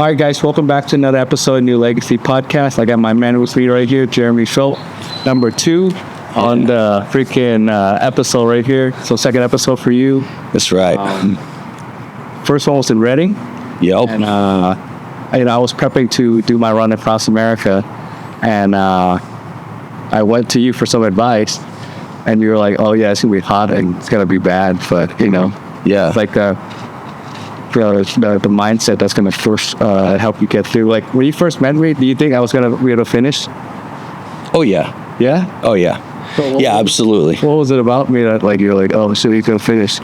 All right, guys, welcome back to another episode of New Legacy Podcast. I got my man with me right here, Jeremy Schulz, number 2 on the freaking episode right here. So second episode for you. That's right. First one was in Reading. Yep. And I was prepping to do my run across America, and I went to you for some advice, and you were like, "Oh yeah, it's gonna be hot and it's gonna be bad," but Yeah. it's like the mindset that's gonna first help you get through. Like when you first met me, do you think I was gonna be able to finish? Oh yeah. Yeah. Oh yeah. Yeah, absolutely. What was it about me that like you're like, oh, so you gonna finish?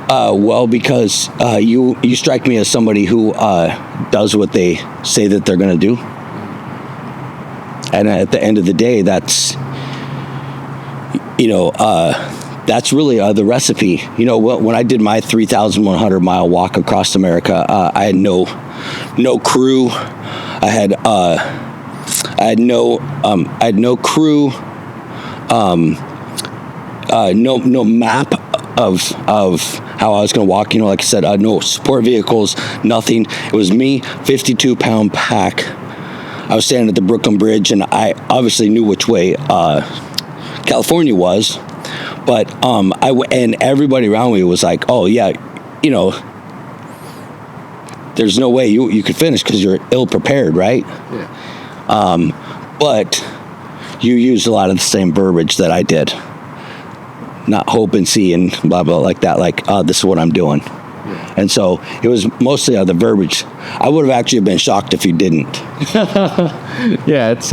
Well, because you strike me as somebody who does what they say that they're going to do, and at the end of the day, that's really the recipe. When I did my 3,100 mile walk across America, I had no crew. I had no crew. No map of how I was going to walk. Like I said, no support vehicles, nothing. It was me, 52-pound pack. I was standing at the Brooklyn Bridge, and I obviously knew which way California was, but and everybody around me was like, "Oh yeah, there's no way you could finish because you're ill prepared, right?" Yeah. But you used a lot of the same verbiage that I did. Not hope and see and blah, blah, like that. Like, this is what I'm doing. Yeah. And so it was mostly the verbiage. I would have actually been shocked if you didn't. Yeah, it's,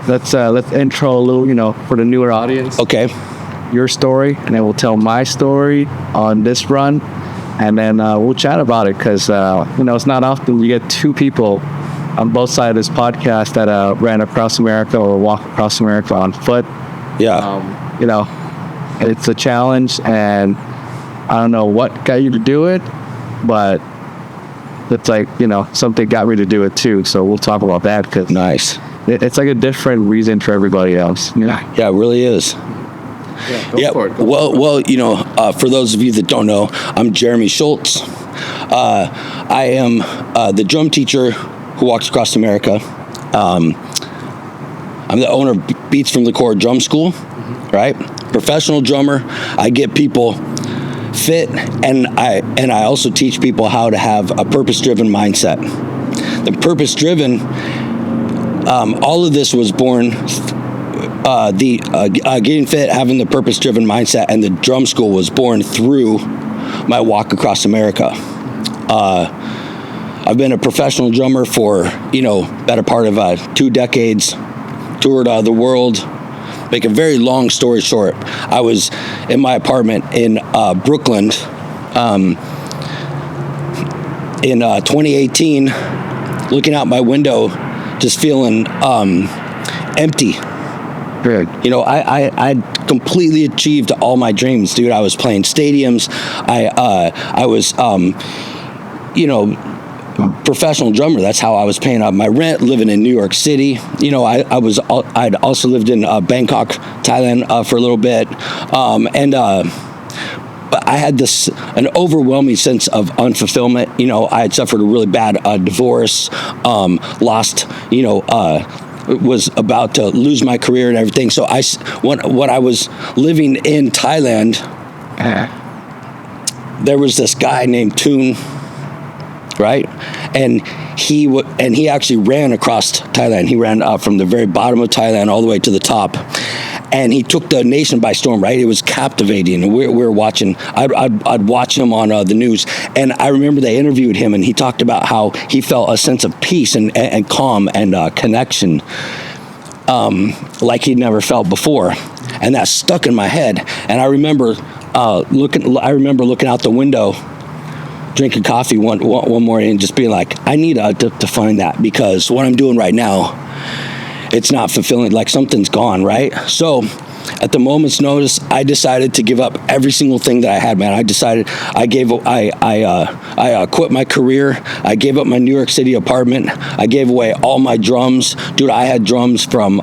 let's intro a little, for the newer audience. Okay. Your story, and then we'll tell my story on this run. And then we'll chat about it because, it's not often you get two people on both sides of this podcast that ran across America or walked across America on foot. Yeah. It's a challenge, and I don't know what got you to do it, but it's like, something got me to do it too. So we'll talk about that because nice. It's like a different reason for everybody else. Yeah, it really is. Yeah, go for it. Well, for those of you that don't know, I'm Jeremy Schulz. I am the drum teacher who walks across America. I'm the owner of Beats from the Core Drum School, right? Professional drummer. I get people fit, and I also teach people how to have a purpose-driven mindset. The purpose-driven, all of this was born, getting fit, having the purpose-driven mindset, and the drum school was born through my walk across America. I've been a professional drummer for, better part of 2 decades. Toured the world. Make a very long story short, I was in my apartment in Brooklyn in 2018, looking out my window, just feeling empty. Good. I completely achieved all my dreams, dude. I was playing stadiums. I was professional drummer. That's how I was paying up my rent, living in New York City. I'd also lived in Bangkok, Thailand for a little bit. But I had an overwhelming sense of unfulfillment. I had suffered a really bad divorce, was about to lose my career and everything. So when I was living in Thailand, there was this guy named Zoon, right? And he actually ran across Thailand. He ran from the very bottom of Thailand all the way to the top. And he took the nation by storm, right? It was captivating. And we were watching. I'd watch him on the news. And I remember they interviewed him, and he talked about how he felt a sense of peace and calm and connection like he'd never felt before. And that stuck in my head. And I remember looking out the window, drinking coffee one morning and just being like, I need to find that, because what I'm doing right now, it's not fulfilling. Like something's gone, right? So at the moment's notice, I decided to give up every single thing that I had, man. I quit my career. I gave up my New York City apartment. I gave away all my drums. Dude, I had drums from,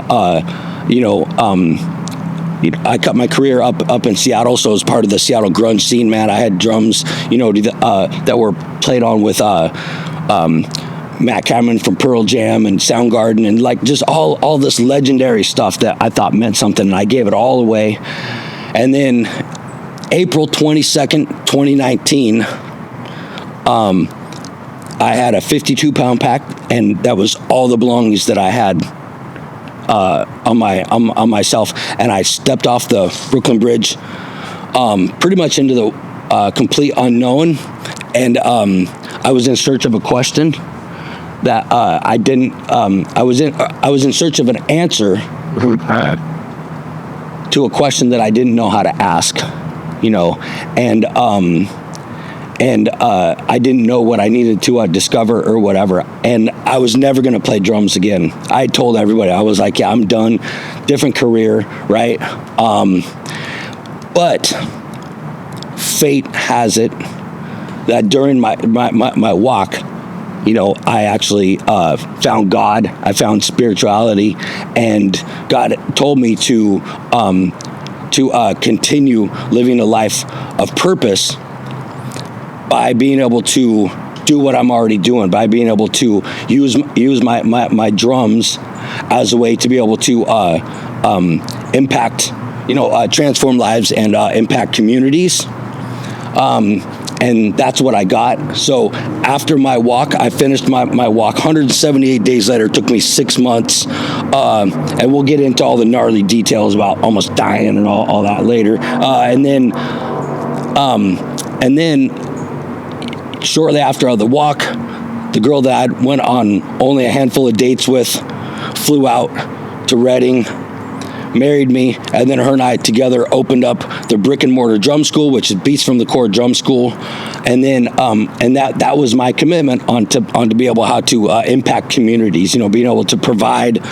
I cut my career up in Seattle, so as part of the Seattle grunge scene, man, I had drums, that were played on with Matt Cameron from Pearl Jam and Soundgarden, and like just all this legendary stuff that I thought meant something, and I gave it all away. And then April 22nd, 2019, I had a 52-pound pack, and that was all the belongings that I had on myself. And I stepped off the Brooklyn Bridge, pretty much into the complete unknown. And I was in search of a question that I didn't. I was in search of an answer to a question that I didn't know how to ask, and I didn't know what I needed to discover or whatever. And I was never going to play drums again. I told everybody, I was like, yeah, I'm done. Different career, right? But fate has it that during my walk, I actually found God. I found spirituality, and God told me to continue living a life of purpose by being able to do what I'm already doing, by being able to use my drums as a way to be able to impact, transform lives and impact communities. And that's what I got. So after my walk, I finished my walk 178 days later. It took me 6 months. And we'll get into all the gnarly details about almost dying and all that later. And then shortly after the walk, the girl that I went on only a handful of dates with flew out to Reading, married me, and then her and I together opened up the brick and mortar drum school, which is Beats from the Core Drum School. And then and that was my commitment on to be able how to impact communities, being able to provide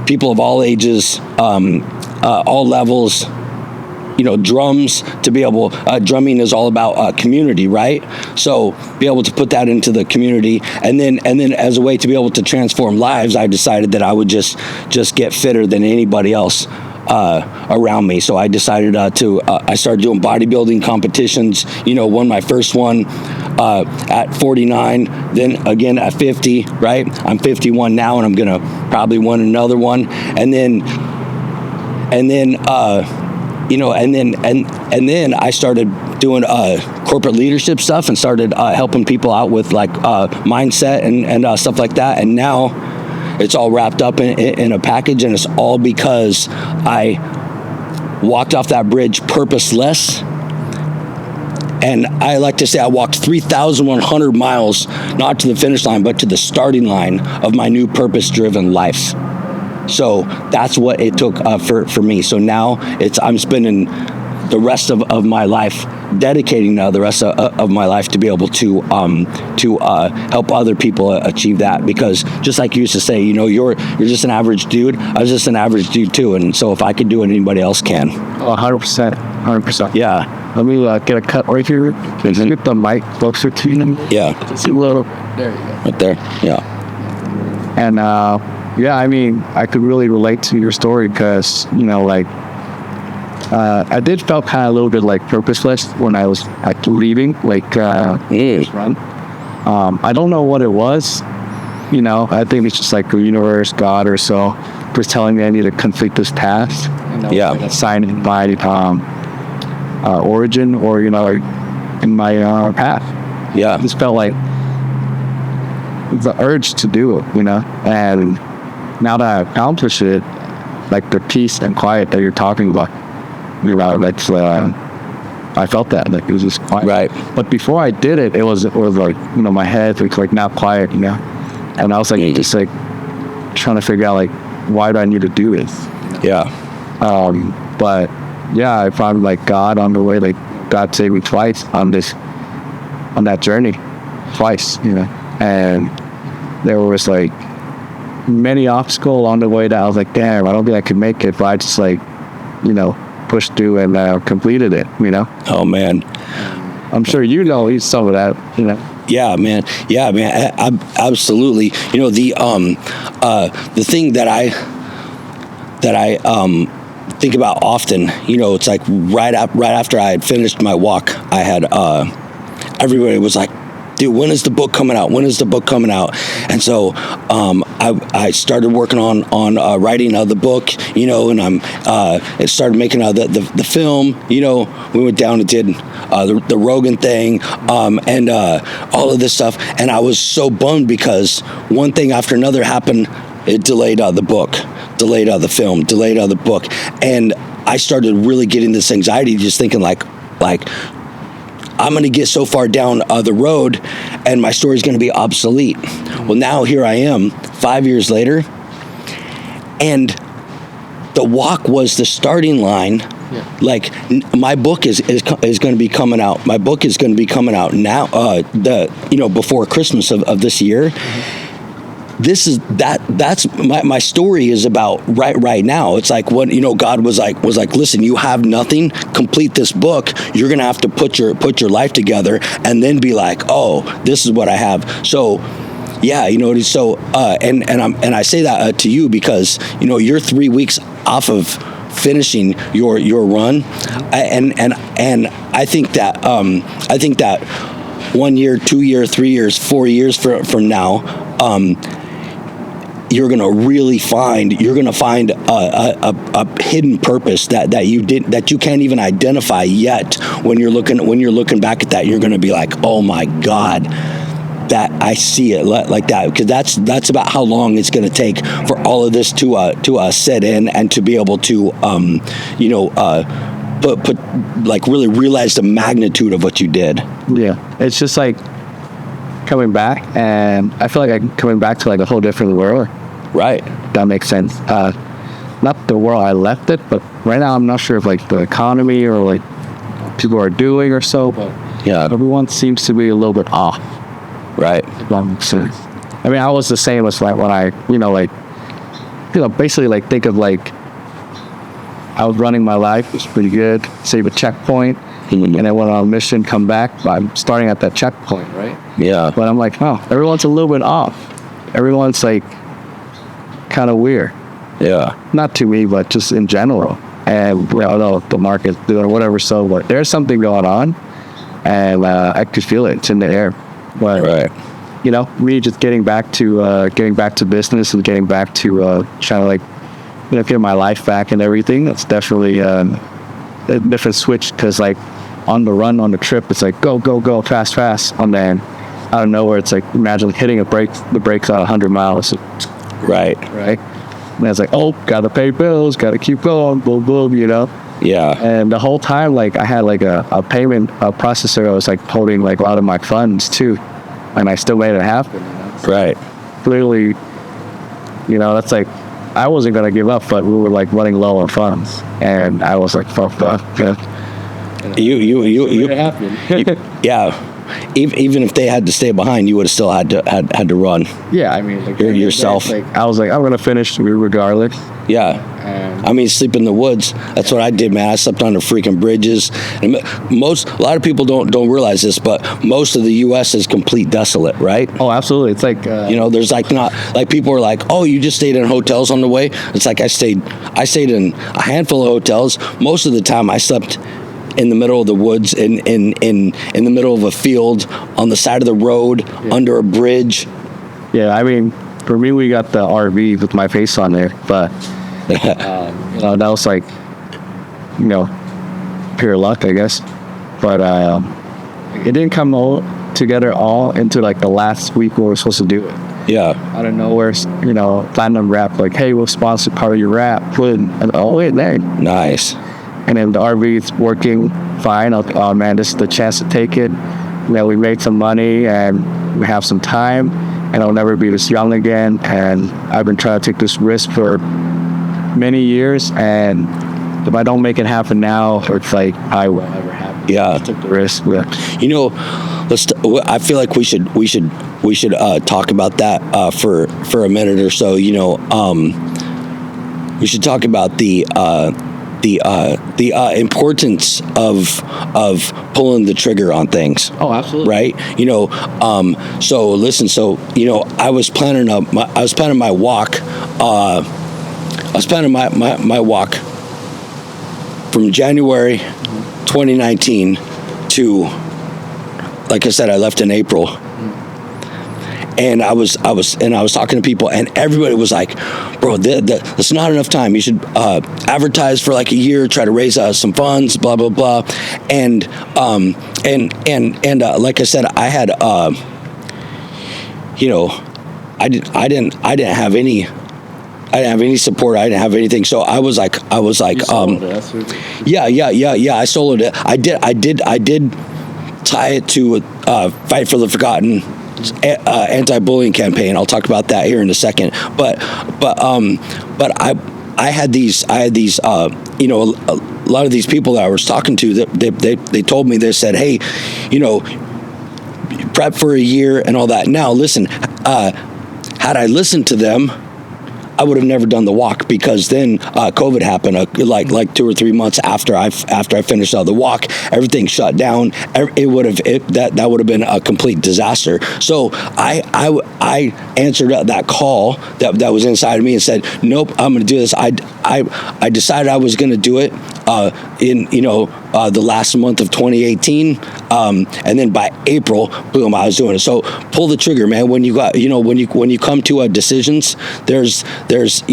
people of all ages, all levels, drums, to be able, drumming is all about community, right? So be able to put that into the community, and then as a way to be able to transform lives, I decided that I would just get fitter than anybody else around me. So I decided I started doing bodybuilding competitions, won my first one at 49, then again at 50, right? I'm 51 now, and I'm gonna probably win another one, and then I started doing corporate leadership stuff, and started helping people out with like mindset and stuff like that. And now it's all wrapped up in a package, and it's all because I walked off that bridge purposeless. And I like to say I walked 3,100 miles, not to the finish line, but to the starting line of my new purpose-driven life. So that's what it took for me. So now I'm spending the rest of my life, dedicating the rest of my life to be able to help other people achieve that. Because just like you used to say, you're just an average dude. I was just an average dude too. And so if I can do it, anybody else can. Oh, 100%. 100%. Yeah. Let me get a cut right here. Mm-hmm. Get the mic closer to you. Yeah. Just a little. There you go. Right there. Yeah. And yeah, I mean, I could really relate to your story, because I did felt kind of a little bit like purposeless when I was leaving, this run. I don't know what it was. I think it's just like the universe, God or so, was telling me I need to complete this task. Yeah. Like a sign in my origin, or in my path. Yeah. It just felt like the urge to do it, and now that I accomplished it, like the peace and quiet that you're talking about, I felt that, like it was just quiet. Right. But before I did it, it was like, my head was like now quiet, and I was like just like trying to figure out like, why do I need to do this? Yeah. But yeah, I found like God on the way, like God saved me twice on that journey, twice, and there was like many obstacles along the way that I was like, damn, I don't think I could make it, but I just like, pushed through and completed it, Oh man. I'm sure some of that, Yeah, man. Absolutely. The thing that that I think about often. You know, it's like right after I had finished my walk, I had everybody was like, dude, when is the book coming out? When is the book coming out? And so I started working on writing the book, you know, and I started making the film. You know, we went down and did the Rogan thing and all of this stuff. And I was so bummed because one thing after another happened. It delayed the book, delayed the film, delayed the book. And I started really getting this anxiety, just thinking like I'm going to get so far down the road and my story's going to be obsolete. Well, now here I am 5 years later, and the walk was the starting line. Yeah. Like my book is going to be coming out. My book is going to be coming out now, before Christmas of this year. Mm-hmm. That's my story is about right now. It's like what, you know, God was like, listen, you have nothing, complete this book. You're going to have to put your life together and then be like, oh, this is what I have. So yeah, you know, so and I say that to you because, you know, you're 3 weeks off of finishing your run. And I think that 1 year, 2 year, 3 years, 4 years from now, you're going to find a hidden purpose that you can't even identify yet. When you're looking back at that, you're going to be like, oh my God, that I see it like that, because that's about how long it's going to take for all of this to set in and to be able to put like really realize the magnitude of what you did. Yeah, it's just like coming back, and I feel like I'm coming back to like a whole different world. Right. That makes sense. Not the world I left it, but right now I'm not sure if like the economy or like people are doing or so, but yeah, everyone seems to be a little bit off. Right. If that makes sense. I mean, I was the same as like when I, basically like think of like I was running my life, it was pretty good, save a checkpoint, and then went on a mission, come back, but I'm starting at that checkpoint, right? Yeah. But I'm like, oh, everyone's a little bit off. Everyone's like kind of weird. Yeah. Not to me, but just in general. And I don't know if the market's doing or whatever, so but there's something going on, and I could feel it. It's in the air. But right. You know, me just getting back to business and getting back to trying to like, get my life back and everything. That's definitely a different switch, because like on the run, on the trip, it's like go fast, and then out of nowhere it's like imagine hitting the brakes at 100 miles. Right. And it's like, oh, gotta pay bills, gotta keep going, boom, boom, Yeah. And the whole time, like I had like a payment processor. I was like holding like a lot of my funds too, and I still made it happen. Right. Clearly, that's like I wasn't gonna give up, but we were like running low on funds, and I was like, fucked up. Yeah. Even if they had to stay behind, you would have still had to run. Yeah, I mean, like, yourself. I was like, I'm gonna finish regardless. Yeah. I mean, sleep in the woods. That's what I did, man. I slept on the freaking bridges. And a lot of people don't realize this, but most of the U.S. is complete desolate, right? Oh, absolutely. It's like there's like not like people are like, oh, you just stayed in hotels on the way. It's like I stayed in a handful of hotels. Most of the time, I slept in the middle of the woods, in the middle of a field, on the side of the road, under a bridge. Yeah, I mean, for me, we got the RV with my face on there, but that was like, pure luck, I guess. But it didn't come all together all into like the last week we were supposed to do it. Yeah. Out of nowhere, Platinum Rap, like, hey, we'll sponsor part of your rap. And oh, wait, there. Nice. And then the RV is working fine. Oh man, this is the chance to take it. We made some money and we have some time, and I'll never be this young again. And I've been trying to take this risk for many years, and if I don't make it happen now, it's like I will never happen. Yeah, I took the risk. Yeah. I feel like we should talk about that for a minute or so. We should talk about the importance of pulling the trigger on things. Oh, absolutely. Right. So listen. So I was planning my walk was planning my walk from January 2019 to, like I said, I left in April. And I was talking to people, and everybody was like, "Bro, that's not enough time. You should advertise for like a year, try to raise some funds, blah blah blah." And like I said, I had, I didn't have any support. I didn't have anything. So I was like, yeah. I soloed it. I did tie it to Fight for the Forgotten anti-bullying campaign. I'll talk about that here in a second. But I had these a lot of these people that I was talking to, that they told me, they said, hey, prep for a year and all that. Now listen, had I listened to them, I would have never done the walk, because then COVID happened like 2 or 3 months after I finished the walk. Everything shut down. That would have been a complete disaster. So I answered that call that was inside of me and said, nope, I'm going to do this. I decided I was going to do it in the last month of 2018, and then by April, boom, I was doing it. So pull the trigger, man. When you got when you come to decisions, there's this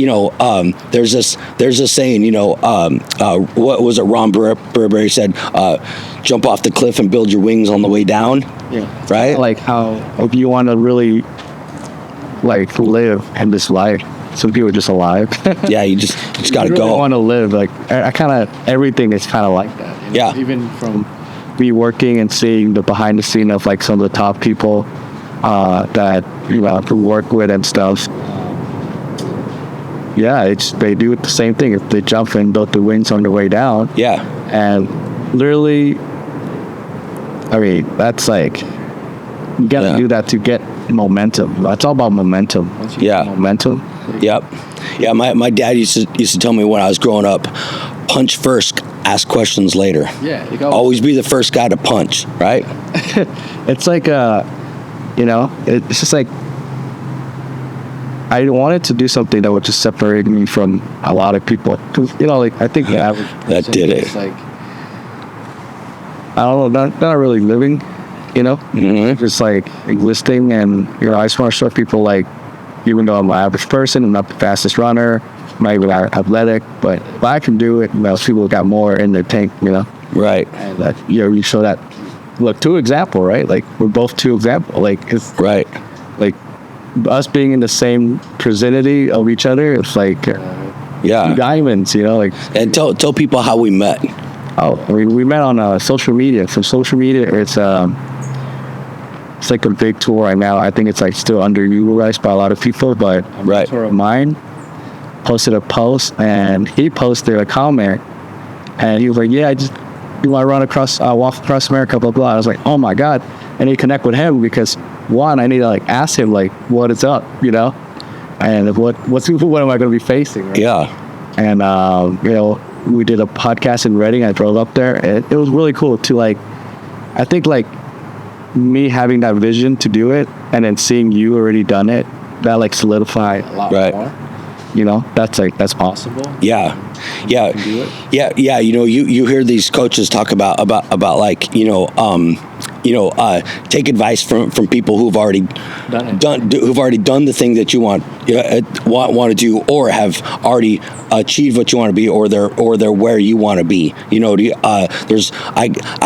saying, what was it, Ron Burberry said, jump off the cliff and build your wings on the way down. Yeah. Right. Like how, if you want to really like live in this life, some people are just alive. Yeah, you just gotta really go. Want to live, like I kind of, everything is kind of like that. Yeah. Even from me working and seeing the behind the scene of like some of the top people that to work with and stuff. Yeah, they do it the same thing. If they jump and build the wings on the way down. Yeah. And literally, I mean, that's like, you got to do that to get momentum. It's all about momentum. Once you get momentum. Yep. Yeah, my dad used to tell me when I was growing up, punch first, ask questions later. Yeah. You go. Always be the first guy to punch, right? It's like, it's just like, I wanted to do something that would just separate me from a lot of people. Because, I think the average person that did it. is like, I don't know, not really living, just like existing. And, I just want to show people, like, even though I'm an average person, I'm not the fastest runner, I'm not even athletic, but if I can do it, most people got more in their tank, Right. And that, you show that, look, 2 example, right? Like, we're both 2 example. Like, it's right. Like, us being in the same vicinity of each other, it's like diamonds, like. And tell people how we met. Oh, we met on social media. From social media, it's like a big tour right now. I think it's like still underutilized by a lot of people, but a mentor of mine posted a post, and he posted a comment, and he was like, "Yeah, I just want to walk across America, blah blah." I was like, "Oh my god!" And he connect with him because, one, I need to like ask him like what is up, and what am I going to be facing? Right? Yeah. And we did a podcast in Reading. I drove up there. It was really cool to like, I think like me having that vision to do it, and then seeing you already done it, that like solidified a lot more. That's possible. Yeah. You hear these coaches talk about like take advice from people who've already done the thing that you want to do, or have already achieved what you want to be, or they're where you want to be. I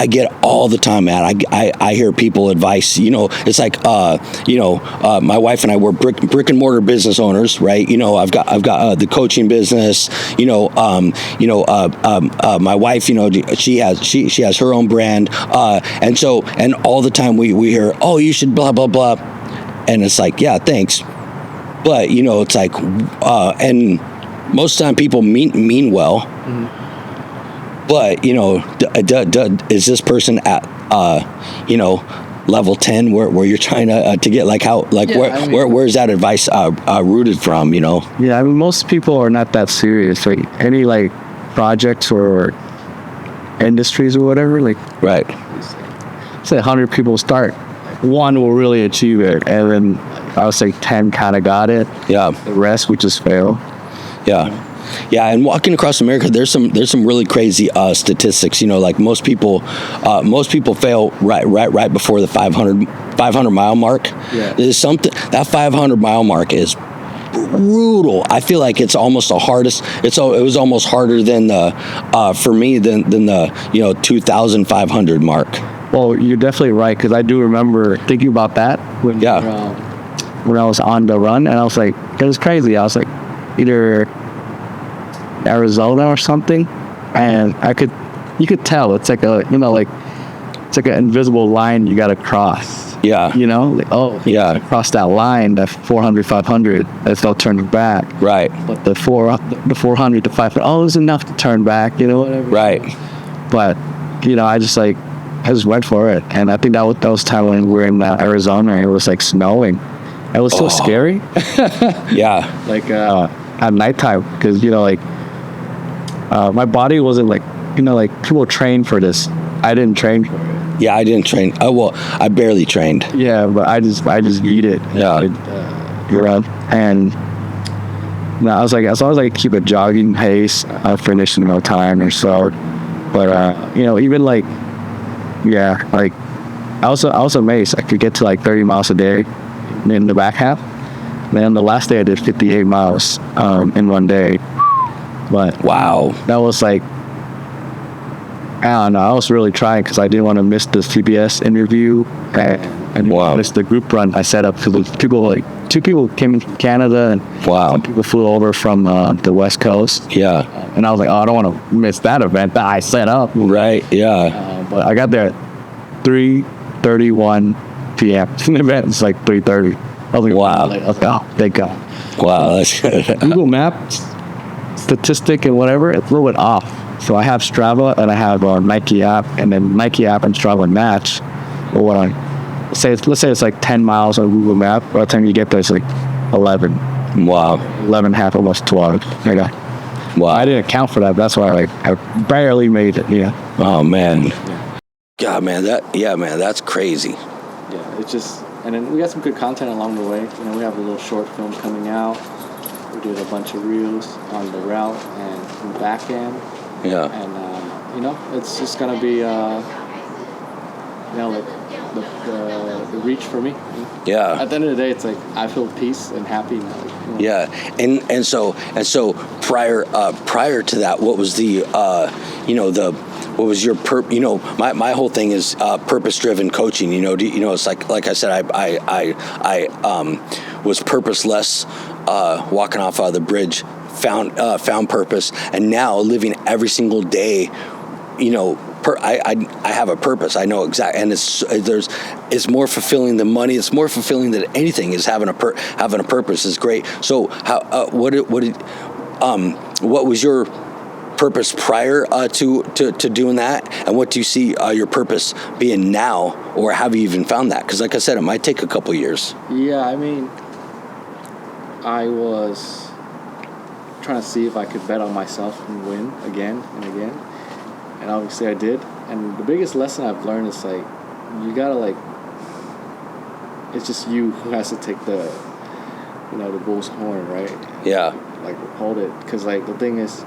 get all the time, man. I hear people advice. It's like my wife and I were brick and mortar business owners, right? I've got the coaching business. My wife, she has her own brand, and all the time we hear, oh, you should blah blah blah, and it's like, yeah, thanks, but it's like, and most of the time people mean well, but is this person at level 10 where you're trying to get, like, how, like, where's that advice rooted from? Yeah, I mean, most people are not that serious. Like any like projects or industries or whatever, like, right, say 100 people start, 1 will really achieve it, and then I would say 10 kind of got it. Yeah. The rest would just fail. Yeah. Yeah, and walking across America, there's some really crazy statistics. You know, like most people fail right before the 500 mile mark. Yeah. There's something that 500 mile mark is brutal. I feel like it's almost the hardest. It was almost harder than the for me than the 2,500 mark. Well, you're definitely right, because I do remember thinking about that when I was on the run, and I was like, it was crazy. I was like, either Arizona or something, and you could tell it's like it's like an invisible line you got to cross. Yeah. You know, like, yeah, cross that line, that 400, 500, there's no turning back. Right. But the 400 to 500, it's enough to turn back, whatever. Right. But, I just went for it. And I think that was time when we were in Arizona, and it was like snowing. It was so scary. Yeah. Like at nighttime, because, my body wasn't like people train for this. I didn't train for it. Yeah, I didn't train. Oh, well, I barely trained. Yeah, but I just eat it. Yeah. And I was like, as long as I keep a jogging pace, I'll finish in no time or so. But even like I was amazed. I could get to like 30 miles a day in the back half. Then the last day I did 58 miles in one day. But wow, that was like, I don't know. I was really trying because I didn't want to miss the CBS interview and miss the group run I set up. Because two people came from Canada, and some people flew over from the West Coast. Yeah. And I was like, I don't want to miss that event that I set up. Right. Yeah. But I got there at 3:31 p.m. The event was like 3:30. I was like, wow. I was like, oh, thank God. Wow. That's good. Google Maps statistic and whatever, it's a little bit off. So I have Strava and I have a Nike app, and then Nike app and Strava match. But let's say it's like 10 miles on Google Map. By the time you get there, it's like 11. Wow. 11 half, almost 12. Wow. I didn't account for that. That's why I barely made it. Yeah. Oh man. Yeah. God, man, that's crazy. Yeah, it's just, and then we got some good content along the way. We have a little short film coming out. We did a bunch of reels on the route and the back end. Yeah. And, it's just going to be, like the reach for me. Yeah. At the end of the day, it's like I feel peace and happy now. Yeah. And so prior to that, what was what was your my whole thing is purpose-driven coaching. It's like I said, I was purposeless, walking off of the bridge, found purpose, and now living every single day. I have a purpose. I know exactly, and it's more fulfilling than money. It's more fulfilling than anything. Is having a purpose is great. So what was your purpose prior to doing that, and what do you see your purpose being now, or have you even found that? Because like I said, it might take a couple years. Yeah, I mean, I was trying to see if I could bet on myself and win again and again, and obviously I did. And the biggest lesson I've learned is like, you gotta it's just you who has to take the the bull's horn, right? Yeah. Like hold it, because like the thing is,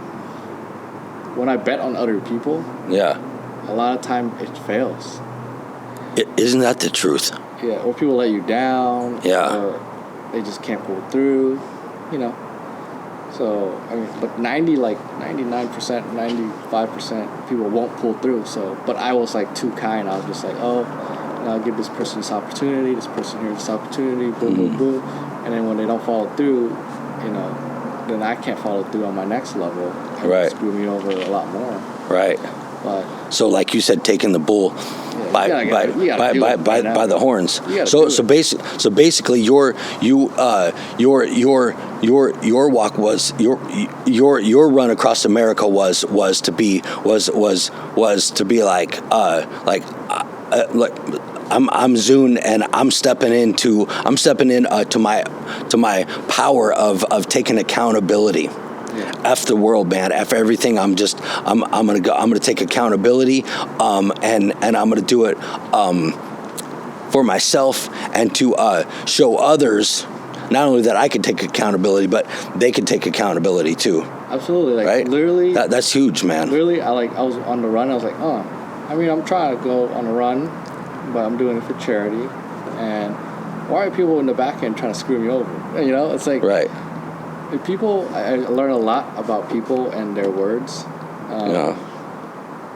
when I bet on other people, a lot of time it fails. Isn't that the truth? Yeah, or people let you down. Yeah. Or they just can't pull through, So, I mean, but 99%, 95% people won't pull through. So, but I was like too kind. I was just like, I'll give this person this opportunity, this person here this opportunity, boom, boom, boom. And then when they don't follow through, then I can't follow through on my next level. Right. Screw me over a lot more. Right. But so, like you said, taking the bull by the horns. So basically, your walk was your run across America was to be like I'm Zoon, and I'm stepping in to my power of taking accountability. F the world, man. F everything. I'm gonna take accountability, and I'm gonna do it for myself, and to show others not only that I could take accountability, but they could take accountability too. Absolutely, like right? literally. That's huge, man. Literally, I was on the run. I was like, I mean, I'm trying to go on a run, but I'm doing it for charity. And why are people in the back end trying to screw me over? You know, it's like, right. If people, I learn a lot about people and their words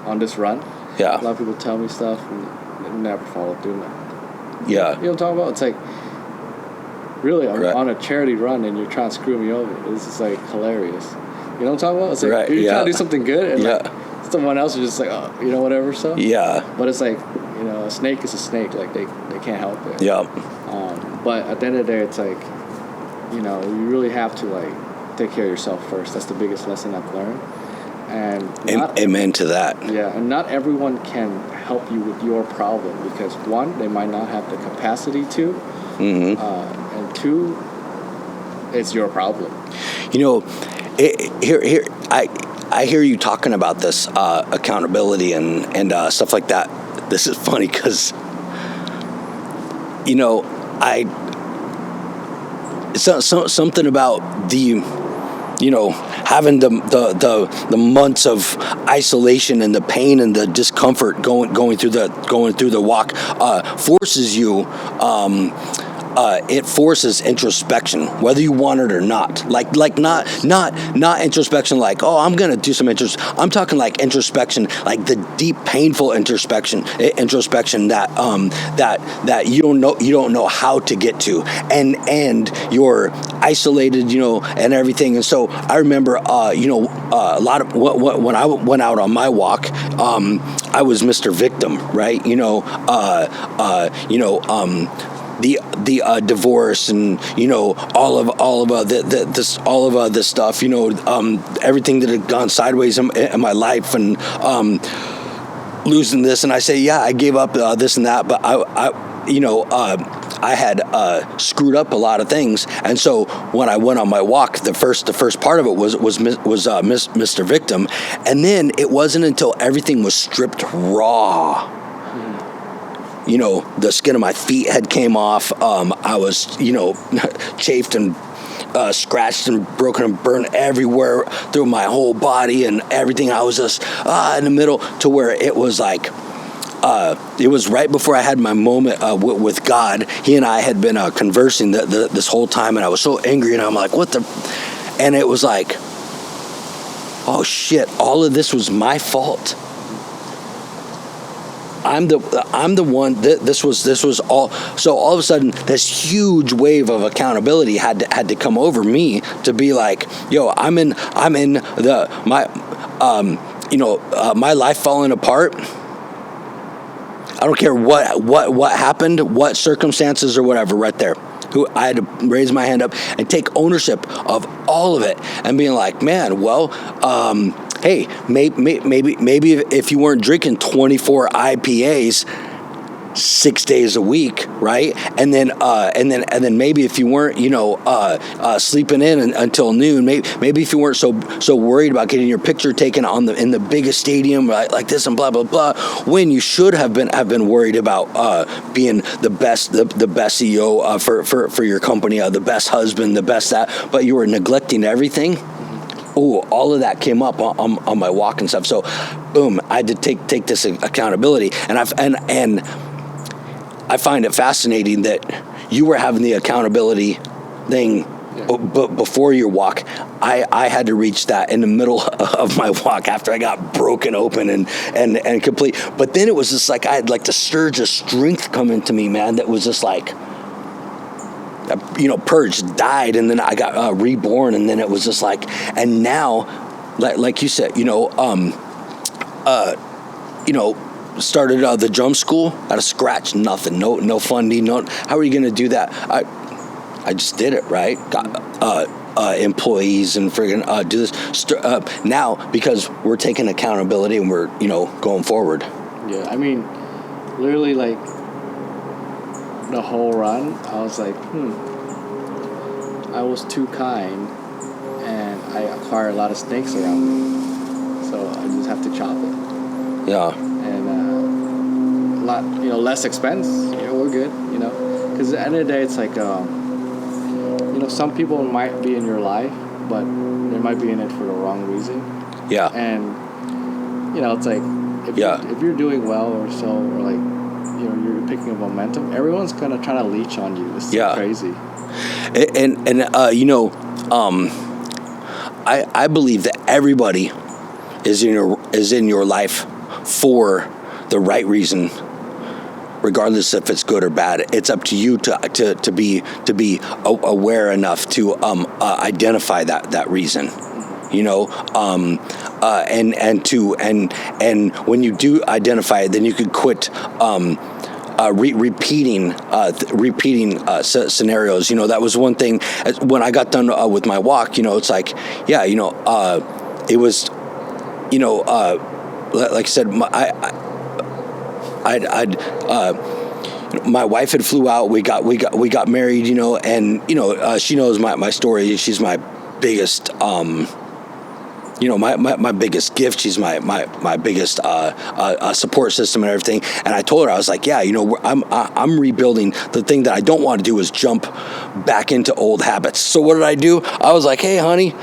on this run. Yeah. A lot of people tell me stuff and never follow through. Yeah. You know what I'm talking about? It's like, really, I'm on a charity run and you're trying to screw me over. This is like hilarious. You know what I'm talking about? It's like you're trying to do something good and like someone else is just like, whatever stuff. Yeah. But it's like, a snake is a snake. Like they can't help it. Yeah. But at the end of the day, it's like, you really have to like take care of yourself first. That's the biggest lesson I've learned. And amen to that. Yeah, and not everyone can help you with your problem because one, they might not have the capacity to, and two, it's your problem. I hear you talking about this accountability and stuff like that. This is funny because something about the having the months of isolation and the pain and the discomfort going through the walk forces you. It forces introspection, whether you want it or not. Like not introspection. Like, I'm gonna do some I'm talking like introspection, like the deep, painful introspection that you don't know how to get to, and you're isolated, and everything. And so I remember, a lot of when I went out on my walk, I was Mr. Victim, right? The divorce and all of this stuff, everything that had gone sideways in my life, and losing this. And I say, I gave up this and that, but I had screwed up a lot of things. And so when I went on my walk, the first part of it was Mr. Victim, and then it wasn't until everything was stripped raw. The skin of my feet had came off. I was, chafed and scratched and broken and burned everywhere through my whole body and everything. I was just in the middle to where it was like, it was right before I had my moment with God. He and I had been conversing this whole time, and I was so angry, and I'm like, what the? And it was like, oh shit, all of this was my fault. I'm the one. This was all. So all of a sudden, this huge wave of accountability had to come over me to be like, I'm in my life falling apart. I don't care what happened, what circumstances or whatever. Right there, I had to raise my hand up and take ownership of all of it, and being like, man, well. Hey, maybe if you weren't drinking 24 IPAs 6 days a week, right? And then maybe if you weren't, sleeping in until noon, maybe if you weren't so worried about getting your picture taken in the biggest stadium, right, like this and blah blah blah, when you should have been worried about being the best CEO for your company, the best husband, the best that, but you were neglecting everything. Oh, all of that came up on my walk and stuff. So, boom, I had to take this accountability, and I find it fascinating that you were having the accountability thing before your walk. I had to reach that in the middle of my walk after I got broken open and complete. But then it was just like I had like the surge of strength come into me, man. That was just like. Purged, died, and then I got reborn, and then it was just like, and now, like you said, started the drum school out of scratch, nothing, no funding, how are you going to do that? I just did it, right? Got employees and friggin' do this now because we're taking accountability and we're going forward. Yeah, I mean, literally like. The whole run, I was like, I was too kind, and I acquired a lot of snakes around me, so I just have to chop it. Yeah. And a lot, less expense. We're good, because at the end of the day, it's like some people might be in your life, but they might be in it for the wrong reason. Yeah. And it's like if you're doing well or so, or like you're picking up momentum, everyone's gonna try to leech on you. It's crazy. I believe that everybody is in your life for the right reason, regardless if it's good or bad. It's up to you to be aware enough to identify that reason. And when you do identify it, then you could quit repeating scenarios. That was one thing. When I got done with my walk, it's like, it was, like I said, my wife had flew out. We got married, and she knows my story. She's my biggest. My biggest gift. She's my biggest support system and everything. And I told her, I was like, I'm rebuilding. The thing that I don't want to do is jump back into old habits. So what did I do? I was like, hey, honey,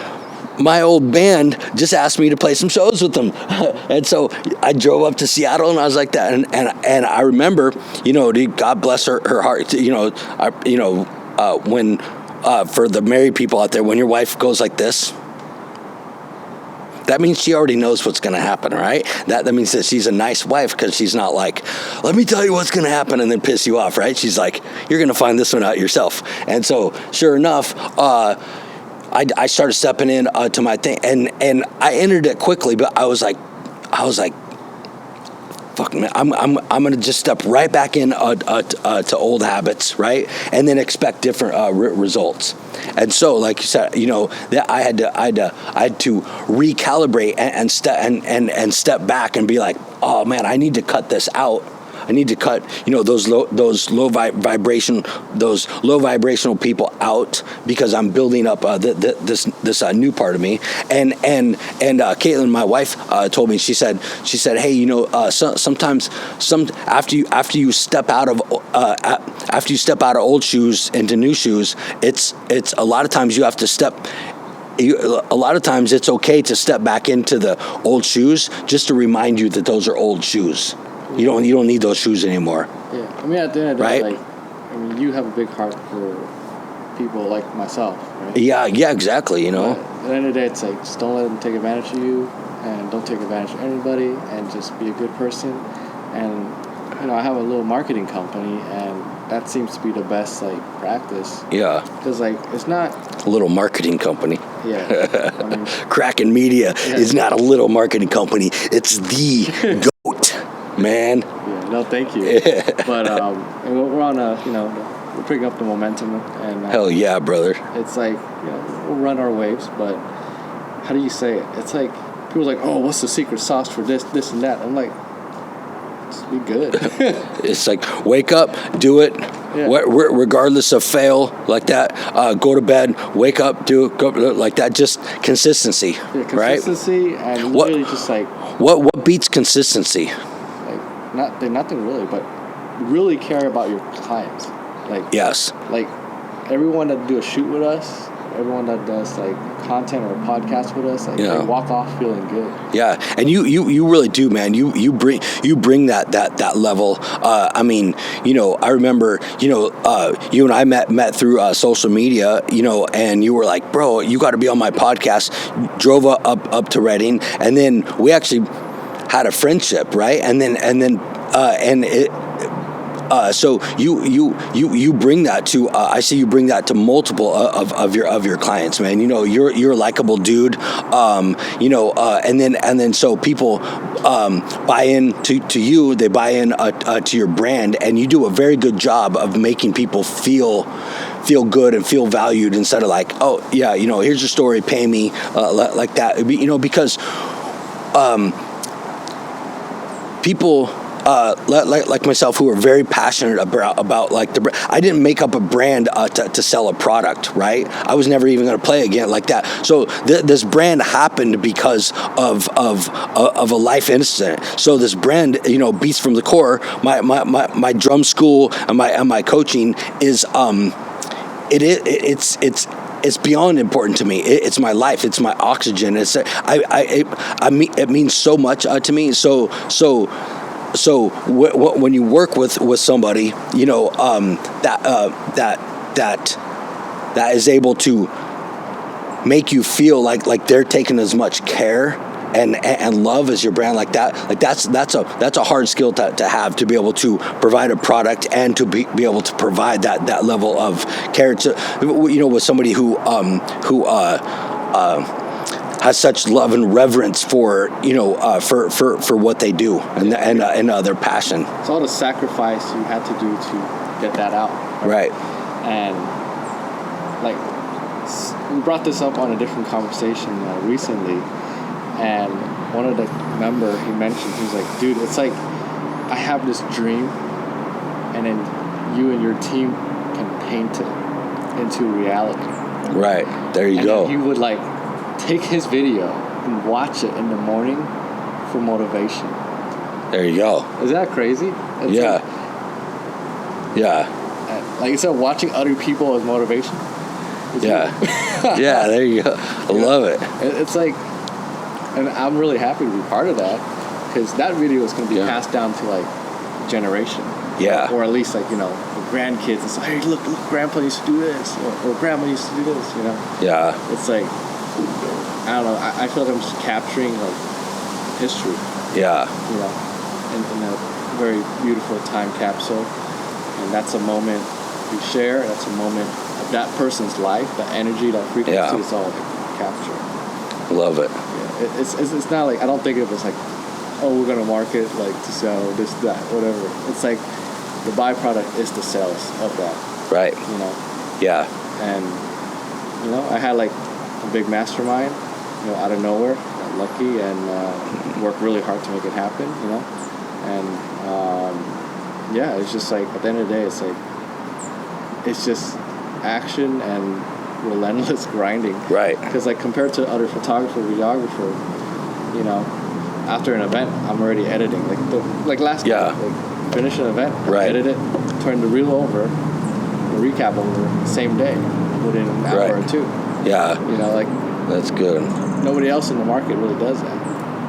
my old band just asked me to play some shows with them. And so I drove up to Seattle, and I was like that. And I remember, God bless her heart, when for the married people out there, when your wife goes like this, that means she already knows what's going to happen, right? That means that she's a nice wife, because she's not like, let me tell you what's going to happen and then piss you off, right? She's like, you're going to find this one out yourself. And so, sure enough, I started stepping in to my thing, and I entered it quickly, but I was like, fuck, man, I'm gonna just step right back in to old habits, right, and then expect different results. And so, like you said, that I had to recalibrate and step back and be like, oh man, I need to cut this out. I need to cut, those low vibrational people out, because I'm building up this new part of me. And Caitlin, my wife, told me. She said, hey, sometimes after you step out of old shoes into new shoes, it's a lot of times you have to step. A lot of times it's okay to step back into the old shoes, just to remind you that those are old shoes. You don't need those shoes anymore. Yeah, I mean, at the end of the day, right? You have a big heart for people like myself, right? Yeah, exactly. But at the end of the day, it's like, just don't let them take advantage of you, and don't take advantage of anybody, and just be a good person. And I have a little marketing company, and that seems to be the best practice. Yeah. Because it's not a little marketing company. Yeah. I mean, Kraken Media is not a little marketing company. It's the GOAT, man. Yeah. No, thank you. But we're on we're picking up the momentum, and hell yeah, brother. It's like we'll run our waves, but how do you say it? It's like people's like, oh, what's the secret sauce for this, and that? I'm like, just be good. It's like, wake up, do it. Yeah. Regardless of fail, like that. Go to bed, wake up, do it, go like that. Just consistency, right? Consistency, and really just like what beats consistency? Nothing really, but really care about your clients. Yes. Everyone that do a shoot with us, everyone that does content or a podcast with us, they walk off feeling good. Yeah, and you really do, man. You bring that level. I mean, I remember, you and I met through social media, and you were like, bro, you got to be on my podcast. Drove up to Reading, and then we actually had a friendship, right? And so you bring that to I see you bring that to multiple of your clients, man. You're a likable dude, and then so people buy in to you. They buy in to your brand, and you do a very good job of making people feel good and feel valued, instead of like, oh yeah, here's your story, pay me, like that. Because people like myself, who are very passionate about the brand. I didn't make up a brand to sell a product, right? I was never even going to play again like that. So this brand happened because of a life incident. So this brand, beats from the core. My drum school and my coaching is it's beyond important to me. It's my life. It's my oxygen. It means so much to me. So when you work with somebody, that is able to make you feel like they're taking as much care and love as your brand, that's a hard skill to have, to be able to provide a product and to be able to provide that level of care to with somebody who has such love and reverence for what they do and their passion. It's all the sacrifice you had to do to get that out. Right. And we brought this up on a different conversation recently, and one of the member, he mentioned, he was like, dude, it's like I have this dream, and then you and your team can paint it into reality. Right. There you go. He would take his video and watch it in the morning for motivation. There you go. Is that crazy? Yeah. Instead of watching other people as motivation. Yeah. Yeah, there you go. I love it. It's like, and I'm really happy to be part of that, because that video is going to be passed down to generation. Yeah. Or at least the grandkids. It's like, hey, look, grandpa used to do this, or grandma used to do this, Yeah. It's like, I don't know, I feel like I'm just capturing history. Yeah. In a very beautiful time capsule. And that's a moment we share, that's a moment of that person's life, that energy, that frequency, is all captured. Love it. Yeah. It's not I don't think of it as oh, we're going to market to sell this, that, whatever. It's the byproduct is the sales of that. Right. Yeah. And, I had a big mastermind, out of nowhere. Got lucky and worked really hard to make it happen, And, it's just at the end of the day, it's just action and relentless grinding. Right. Because compared to other videographer, after an event, I'm already editing. Last night, finish an event, edit it, turn the reel over, the recap over, same day, within an hour or two. Yeah. That's good. Nobody else in the market really does that.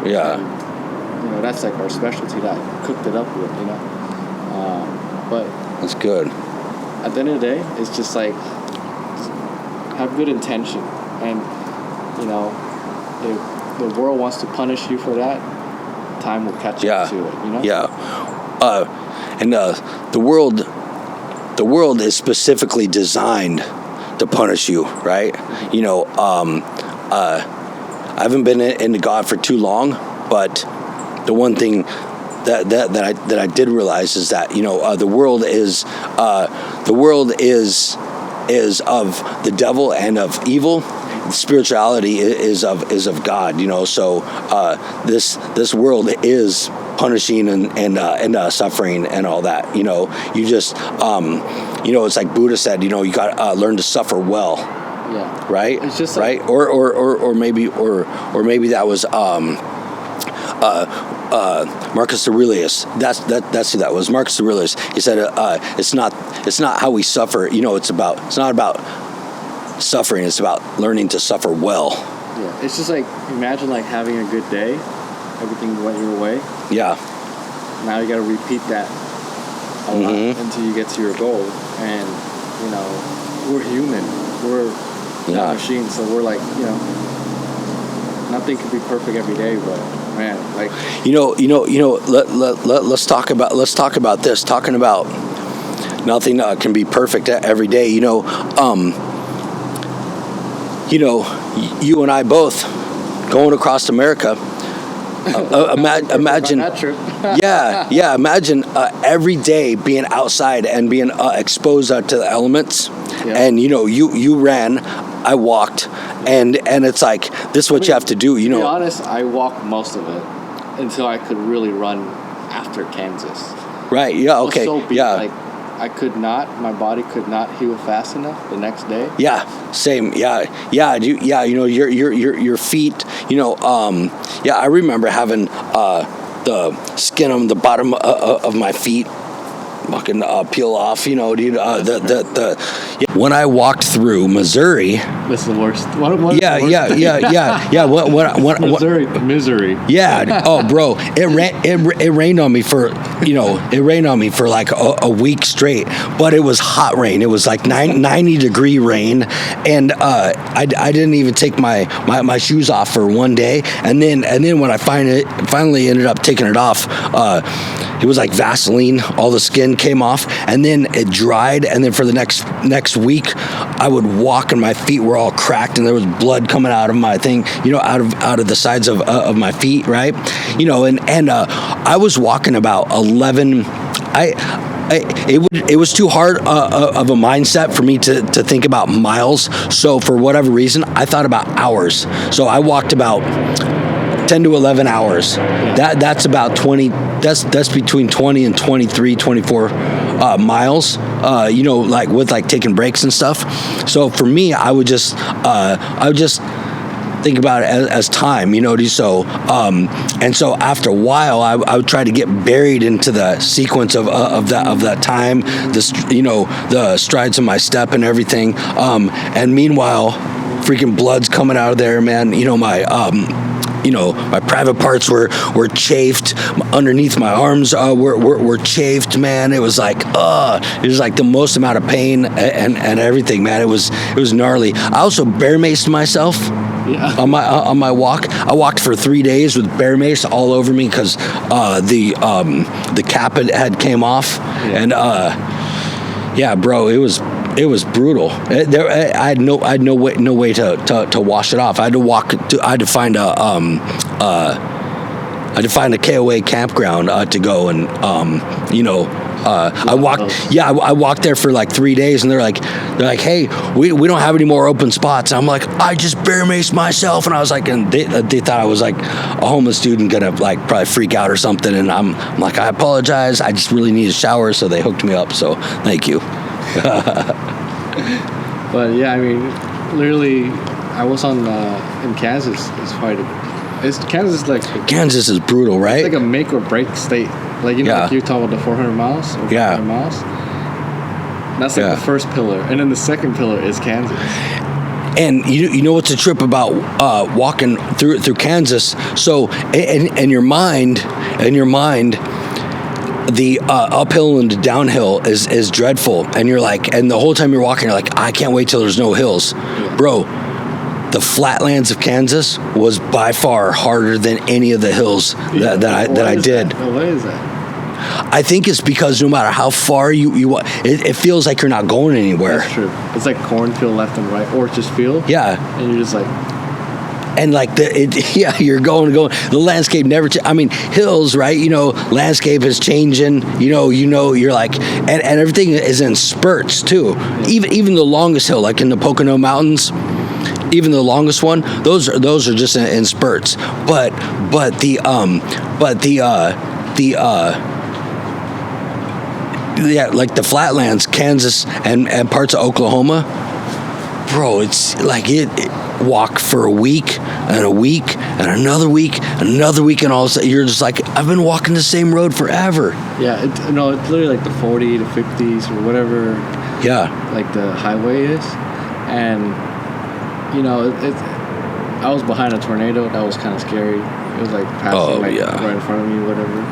Yeah. And, that's our specialty that I cooked it up with, But that's good. At the end of the day, it's just have good intention. And, if the world wants to punish you for that, time will catch up to it, Yeah. And the world is specifically designed to punish you, right? I haven't been into God for too long, but the one thing that I did realize is that the world is of the devil and of evil. Spirituality is of God. So this world is punishing and suffering and all that. You just it's like Buddha said. You got to learn to suffer well. Yeah. Right. It's just right. Or maybe that was Marcus Aurelius. That's who that was. Marcus Aurelius. He said it's not how we suffer. It's not about suffering. It's about learning to suffer well. Yeah. It's just imagine having a good day, everything went your way. Yeah. Now you got to repeat that a lot until you get to your goal. And we're human. We're not machines. So we're nothing can be perfect every day, but man, let's talk about this. Talking about nothing can be perfect every day. You and I both going across America. Imagine that trip. Imagine every day being outside and being exposed to the elements. Yeah. And you ran, I walked, and it's this is what you have to do. To be honest, I walked most of it until I could really run after Kansas. Right. Yeah. Okay. So beat, yeah. I could not. My body could not heal fast enough the next day. Yeah. Same. Yeah. Your feet. I remember having the skin on the bottom of my feet fucking peel off, dude. When I walked through Missouri, This is the worst. What yeah. Missouri, misery. Yeah. Oh, bro, it rained on me for like a week straight, but it was hot rain. It was like 90-degree rain, and I didn't even take my shoes off for one day, and then when I finally ended up taking it off, it was like Vaseline. All the skin came off, and then it dried, and then for the next week, I would walk and my feet were all cracked, and there was blood coming out of my thing, out of the sides of my feet, right? And I was walking about 11. It was too hard of a mindset for me to think about miles. So for whatever reason, I thought about hours. So I walked about 10 to 11 hours. That's about 20. That's between 20 and 23, 24 miles. Like with like taking breaks and stuff. So for me, I would just think about it as time, so and so after a while I would try to get buried into the sequence of that time, the strides of my step and everything, and meanwhile freaking blood's coming out of there, man. My private parts were chafed underneath my arms, were chafed, man. It was like the most amount of pain and everything, man. It was gnarly. I also bear maced myself. Yeah. On my walk, I walked for 3 days with bear mace all over me because the cap had came off, and bro, it was brutal. I had no way to wash it off. I had to find a KOA campground to go, and I walked there for like 3 days, and they're like, hey, we don't have any more open spots. And I'm like, I just bear maced myself, and I was like, and they thought I was like a homeless dude and gonna like probably freak out or something, and I'm like, I apologize, I just really need a shower, so they hooked me up. So thank you. But yeah, I mean, literally, I was on in Kansas. Kansas is brutal, right? It's like a make or break state. Like like Utah with the 400 miles. Or 500 miles. That's like the first pillar, and then the second pillar is Kansas. And you know what's a trip about walking through Kansas? So in your mind, the uphill and downhill is dreadful, and you're like, and the whole time you're walking, you're like, I can't wait till there's no hills, bro. The flatlands of Kansas was by far harder than any of the hills that I did. What is that? I think it's because no matter how far you it feels like you're not going anywhere. That's true. It's like cornfield left and right, or just field. Yeah. And you're just like. And like you're going. The landscape never. I mean, hills, right? Landscape is changing. You're like, and everything is in spurts too. Yeah. Even the longest hill, like in the Pocono Mountains, even the longest one, those are just in spurts. But the like the flatlands, Kansas and parts of Oklahoma, bro, it's like it walk for a week and another week, and all of a sudden you're just like, I've been walking the same road forever. Yeah, it's literally like the 40 to 50s or whatever. Yeah, like the highway is, and I was behind a tornado. That was kind of scary. It was like passing right in front of me, whatever.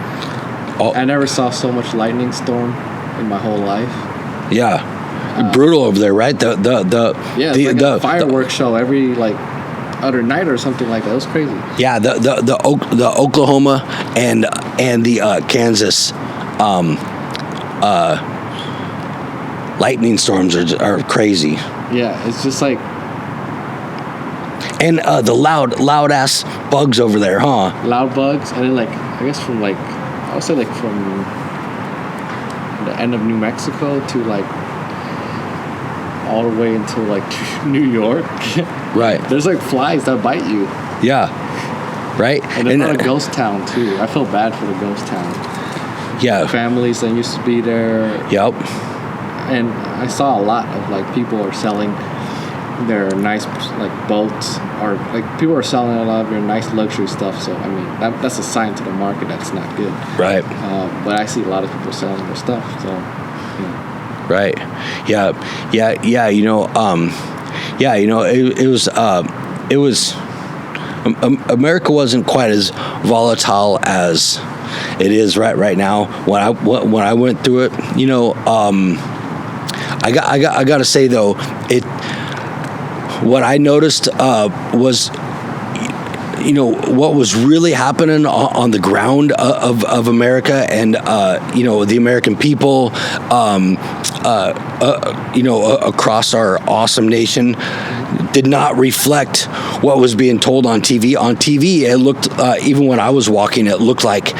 I never saw so much lightning storm in my whole life. Yeah. Brutal over there, right? The fireworks show every like other night or something like that. It was crazy. Yeah, the Oklahoma and the Kansas lightning storms are crazy. Yeah, it's just like. And the loud ass bugs over there, huh? Loud bugs, and then like I guess from like I would say like from the end of New Mexico to like all the way into like New York. Right. There's like flies that bite you. Yeah. Right. And it's not a ghost town too. I feel bad for the ghost town. Yeah. Families that used to be there. Yep. And I saw a lot of like people are selling their nice like boats, or like people are selling a lot of their nice luxury stuff. So I mean that's a sign to the market that's not good. Right. But I see a lot of people selling their stuff. So. Yeah. Right. Yeah. You know. It was. America wasn't quite as volatile as it is right now. When I went through it, you know, I got to say though, what I noticed was, you know, what was really happening on the ground of America, and you know, the American people, you know, across our awesome nation, did not reflect what was being told on TV. On TV, it looked, even when I was walking, it looked like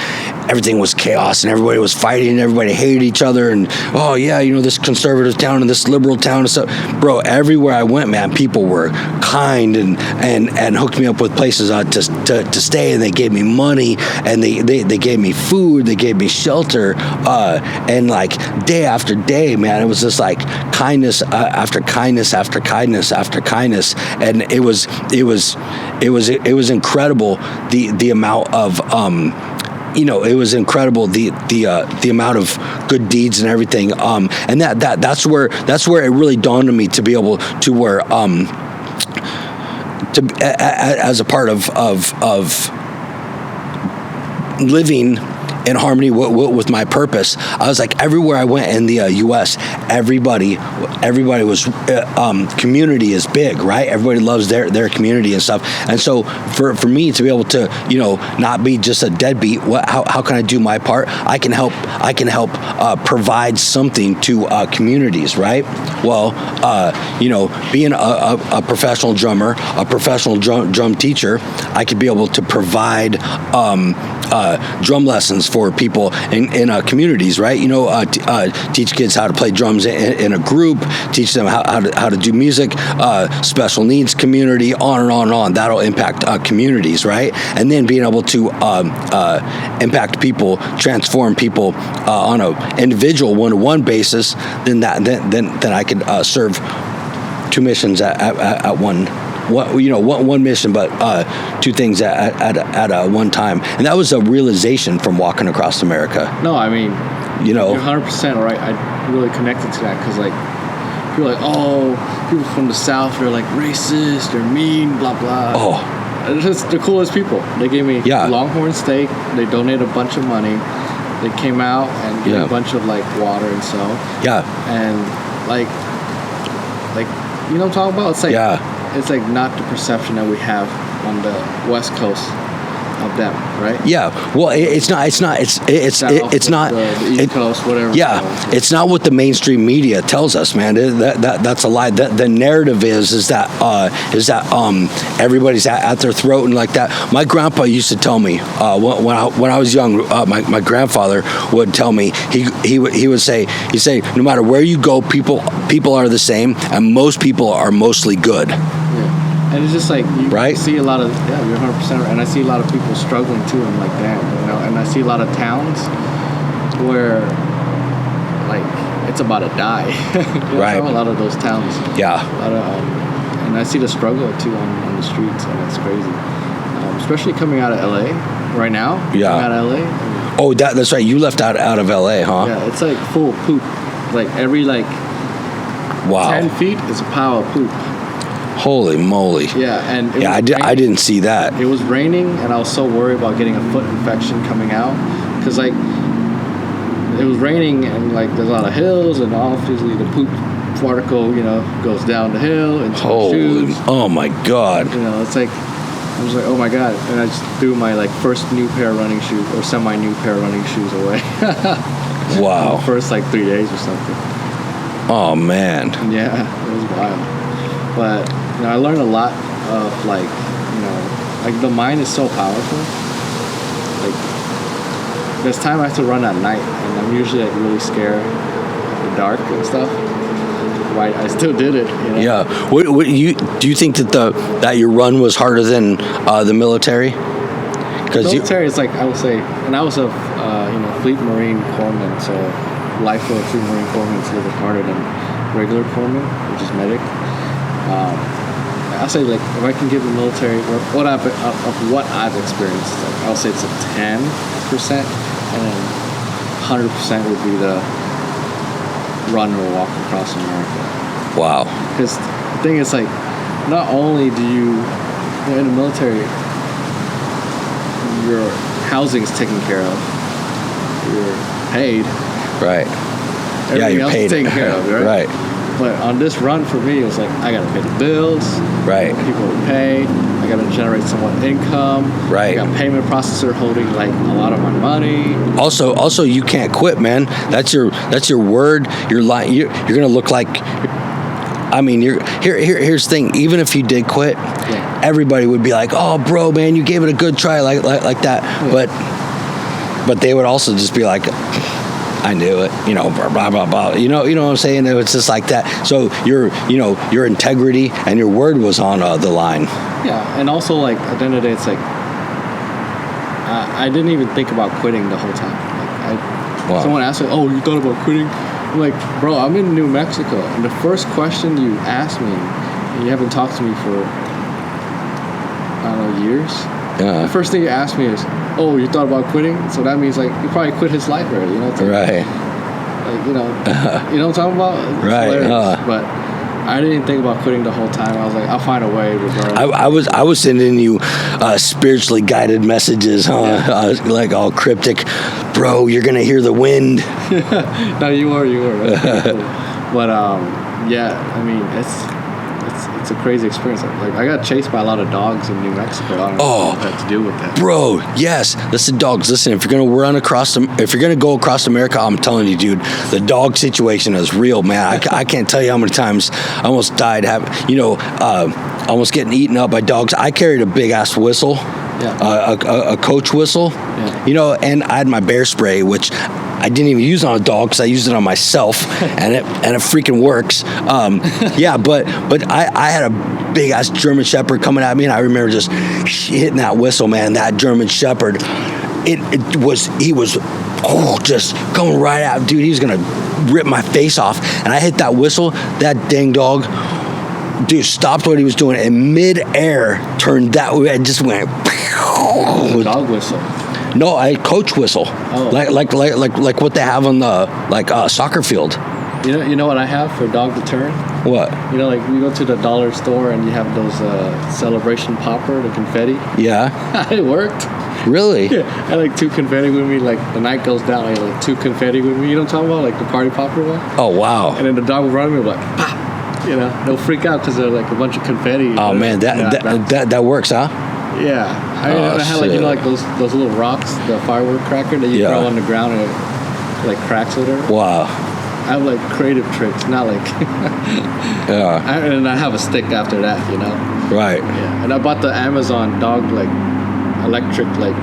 everything was chaos and everybody was fighting and everybody hated each other, and oh yeah, you know, this conservative town and this liberal town and stuff. Bro, everywhere I went, man, people were kind and hooked me up with places to stay, and they gave me money, and they gave me food, they gave me shelter, and like day after day, man, it was just like kindness after kindness after kindness after kindness, and it was incredible the amount of you know, it was incredible the amount of good deeds and everything, and that's where it really dawned on me to be able to where as a part of living in harmony with my purpose. I was like, everywhere I went in the U.S., everybody was, community is big, right? Everybody loves their community and stuff. And so for me to be able to, you know, not be just a deadbeat, how can I do my part? I can help provide something to communities, right? Well, you know, being a professional drummer, a professional drum teacher, I could be able to provide drum lessons for people in communities, right? You know, teach kids how to play drums in a group, teach them how to do music, special needs community, on and on and on. That'll impact communities, right? And then being able to impact people, transform people on a individual one-to-one basis, then I could serve two missions at one. One mission, but two things at one time, and that was a realization from walking across America. No, I mean, you know, you're 100% right. I really connected to that because, like, people are like, oh, people from the South, they're like racist, they're mean, blah blah. Oh, it's just the coolest people. They gave me Longhorn steak. They donated a bunch of money. They came out and gave me a bunch of like water and so. Yeah. And like, you know what I'm talking about? It's like it's like not the perception that we have on the West Coast of them, right? Yeah. Well, it's not. It's not. The East Coast, whatever. Yeah. It's not what the mainstream media tells us, man. That's a lie. The narrative is that everybody's at their throat and like that. My grandpa used to tell me when I was young. My grandfather would tell me he would say no matter where you go, people are the same, and most people are mostly good. And it's just like you see a lot of you're 100% right. And I see a lot of people struggling too. I'm like, damn, you know. And I see a lot of towns where like it's about to die. Right. A lot of those towns. Yeah. A lot of, and I see the struggle too on the streets, and it's crazy. Especially coming out of LA right now. Yeah. Coming out of LA. Oh, that's right. You left out of LA, huh? Yeah. It's like full of poop. Like every 10 feet is a pile of poop. Holy moly. Yeah, and I didn't see that. It was raining, and I was so worried about getting a foot infection coming out, because like it was raining, and like there's a lot of hills, and obviously the poop particle, you know, goes down the hill into the shoes. Oh my God. You know, it's like I was like, oh my God, and I just threw my like first new pair of running shoes or semi-new pair of running shoes away. Wow. First like 3 days or something. Oh man. Yeah, it was wild, but. You know, I learned a lot of like, you know, like the mind is so powerful. Like, there's time I have to run at night, and I'm usually like really scared of the dark and stuff. Right, I still did it. You know? Yeah. What do you think that your run was harder than the military? Because military is like, I would say, and I was a Fleet Marine corpsman, so life of a Fleet Marine corpsman is a little bit harder than regular corpsman, which is medic. I'll say like if I can give the military of what I've experienced, like, I'll say it's a 10%, and then 100% would be the run or walk across America. Wow. Because the thing is, like, not only do you know, in the military, your housing's taken care of, you're paid, right? Everything else paid. is taken care of, right? Right. But on this run for me, it was like I gotta pay the bills, right? People to pay. I gotta generate somewhat income, right? I got a payment processor holding like a lot of my money. Also, you can't quit, man. That's your word. You're lying. You're gonna look like. I mean, here's the thing. Even if you did quit, everybody would be like, "Oh, bro, man, you gave it a good try," like that. Yeah. But they would also just be like, I knew it, blah, blah, blah, blah. You know what I'm saying? It's just like that. So your integrity and your word was on the line. Yeah, and also like at the end of the day, it's like I didn't even think about quitting the whole time. Like someone asked me, "Oh, you thought about quitting?" I'm like, "Bro, I'm in New Mexico, and the first question you asked me, and you haven't talked to me for I don't know years. The first thing you asked me is, "Oh, you thought about quitting?" So that means like you probably quit his life already, Right. Like, you know what I'm talking about? It's right. But I didn't think about quitting the whole time. I was like, I'll find a way regardless. I was sending you spiritually guided messages, huh? Yeah. Like all cryptic. Bro, you're gonna hear the wind. No, you were. That's cool. But yeah, I mean, it's a crazy experience. Like I got chased by a lot of dogs in New Mexico. I don't know what that to do with that. Bro, yes. Listen, dogs. Listen, if you're gonna go across America, I'm telling you, dude, the dog situation is real, man. I can't tell you how many times I almost died. Almost getting eaten up by dogs. I carried a big ass whistle. Yeah. A coach whistle. Yeah. And I had my bear spray, which I didn't even use on a dog because I used it on myself, and it freaking works. Yeah, but I had a big ass German Shepherd coming at me, and I remember just hitting that whistle, man. That German Shepherd, he was just going right out, dude. He was gonna rip my face off, and I hit that whistle. That dang dog, dude, stopped what he was doing in mid-air, turned that way, and just went. Dog whistle. No, I coach whistle. Oh. Like what they have on the soccer field. You know what I have for dog deterrent? What? Like we go to the dollar store and you have those celebration popper, the confetti. Yeah. It worked. Really? Yeah. I had like 2 confetti with me. Like the night goes down, I had like 2 confetti with me. You know what I'm talking about? Like the party popper one. Oh wow. And then the dog will run me like, pop. They'll freak out because they're like a bunch of confetti. Oh man, that works, huh? Yeah, I had like those little rocks, the firework cracker that you throw on the ground and it like cracks with it. Wow. I have like creative tricks, not like. Yeah. And I have a stick after that, Right. Yeah, and I bought the Amazon dog like electric like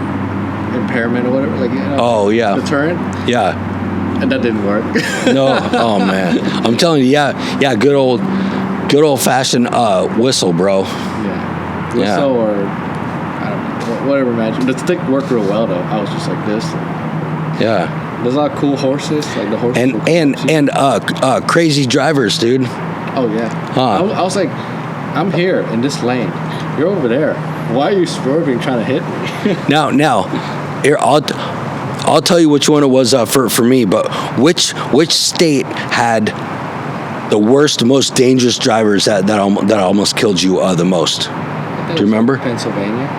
impairment or whatever, Oh yeah. Deterrent. Yeah. And that didn't work. No. Oh man, I'm telling you, yeah, good old fashioned whistle, bro. Yeah. Whistle or. Whatever, man. The stick worked real well though. I was just like this. Yeah. There's a lot of cool horses, like the horses. And crazy drivers, dude. Oh yeah. Huh. I was like, I'm here in this lane. You're over there. Why are you swerving, trying to hit me? Now, here I'll tell you which one it was for me. But which state had the worst, most dangerous drivers that almost killed you the most? Do you remember? Pennsylvania.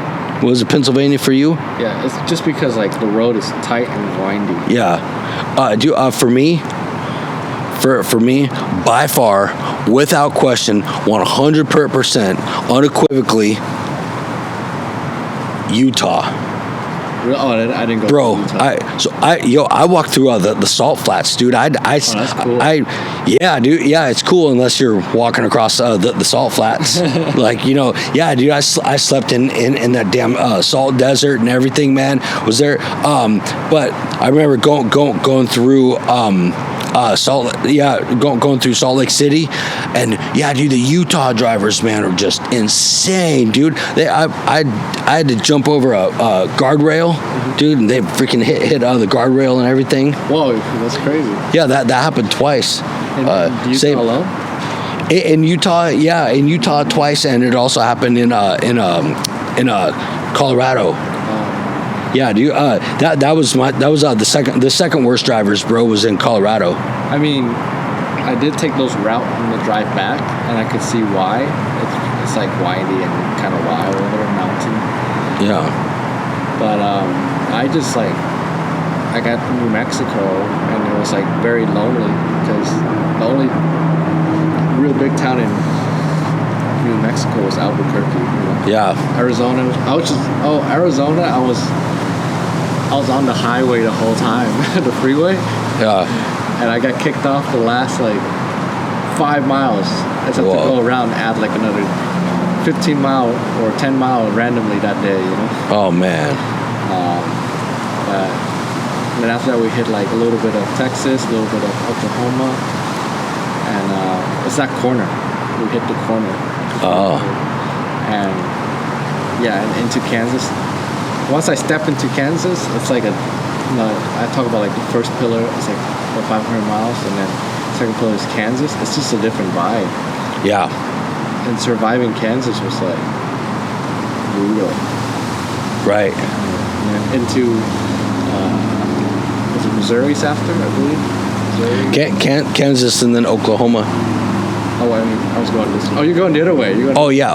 Was it Pennsylvania for you? Yeah, it's just because like the road is tight and windy. Yeah, for me, by far, without question, 100% unequivocally, Utah. Oh, I didn't go. Bro, to Utah. I walked through the salt flats, dude. That's cool. Yeah, dude. Yeah, it's cool unless you're walking across the salt flats. Yeah, dude. I slept in that damn salt desert and everything, man. Was there? But I remember going through going through Salt Lake City, and yeah, dude, the Utah drivers, man, are just insane, dude. I had to jump over a guardrail, dude, and they freaking hit the guardrail and everything. Whoa, that's crazy. Yeah, that happened twice. And Utah alone? In Utah, in Utah twice, and it also happened in Colorado. Yeah, dude. That was the second worst drivers, bro. Was in Colorado. I mean, I did take those route on the drive back, and I could see why. It's like windy and kind of wild over there, mountain. Yeah. But I just like, I got to New Mexico, and it was like very lonely because the only real big town in New Mexico was Albuquerque. You know? Yeah. Arizona. Arizona. I was on the highway the whole time, the freeway. Yeah. And I got kicked off the last like 5 miles. I just have to go around and add like another 15 mile or 10 mile randomly that day, you know. Oh man. And then after that we hit like a little bit of Texas, a little bit of Oklahoma, and it's that corner. We hit the corner. Oh. And yeah, and into Kansas. Once I step into Kansas, it's like I talk about like the first pillar, it's like 500 miles, and then second pillar is Kansas. It's just a different vibe. Yeah. And surviving Kansas was like brutal. Right. And into was it Missouri's after, I believe? Missouri? Kansas and then Oklahoma. Oh, I mean, I was going this way. Oh, you're going the other way. Yeah.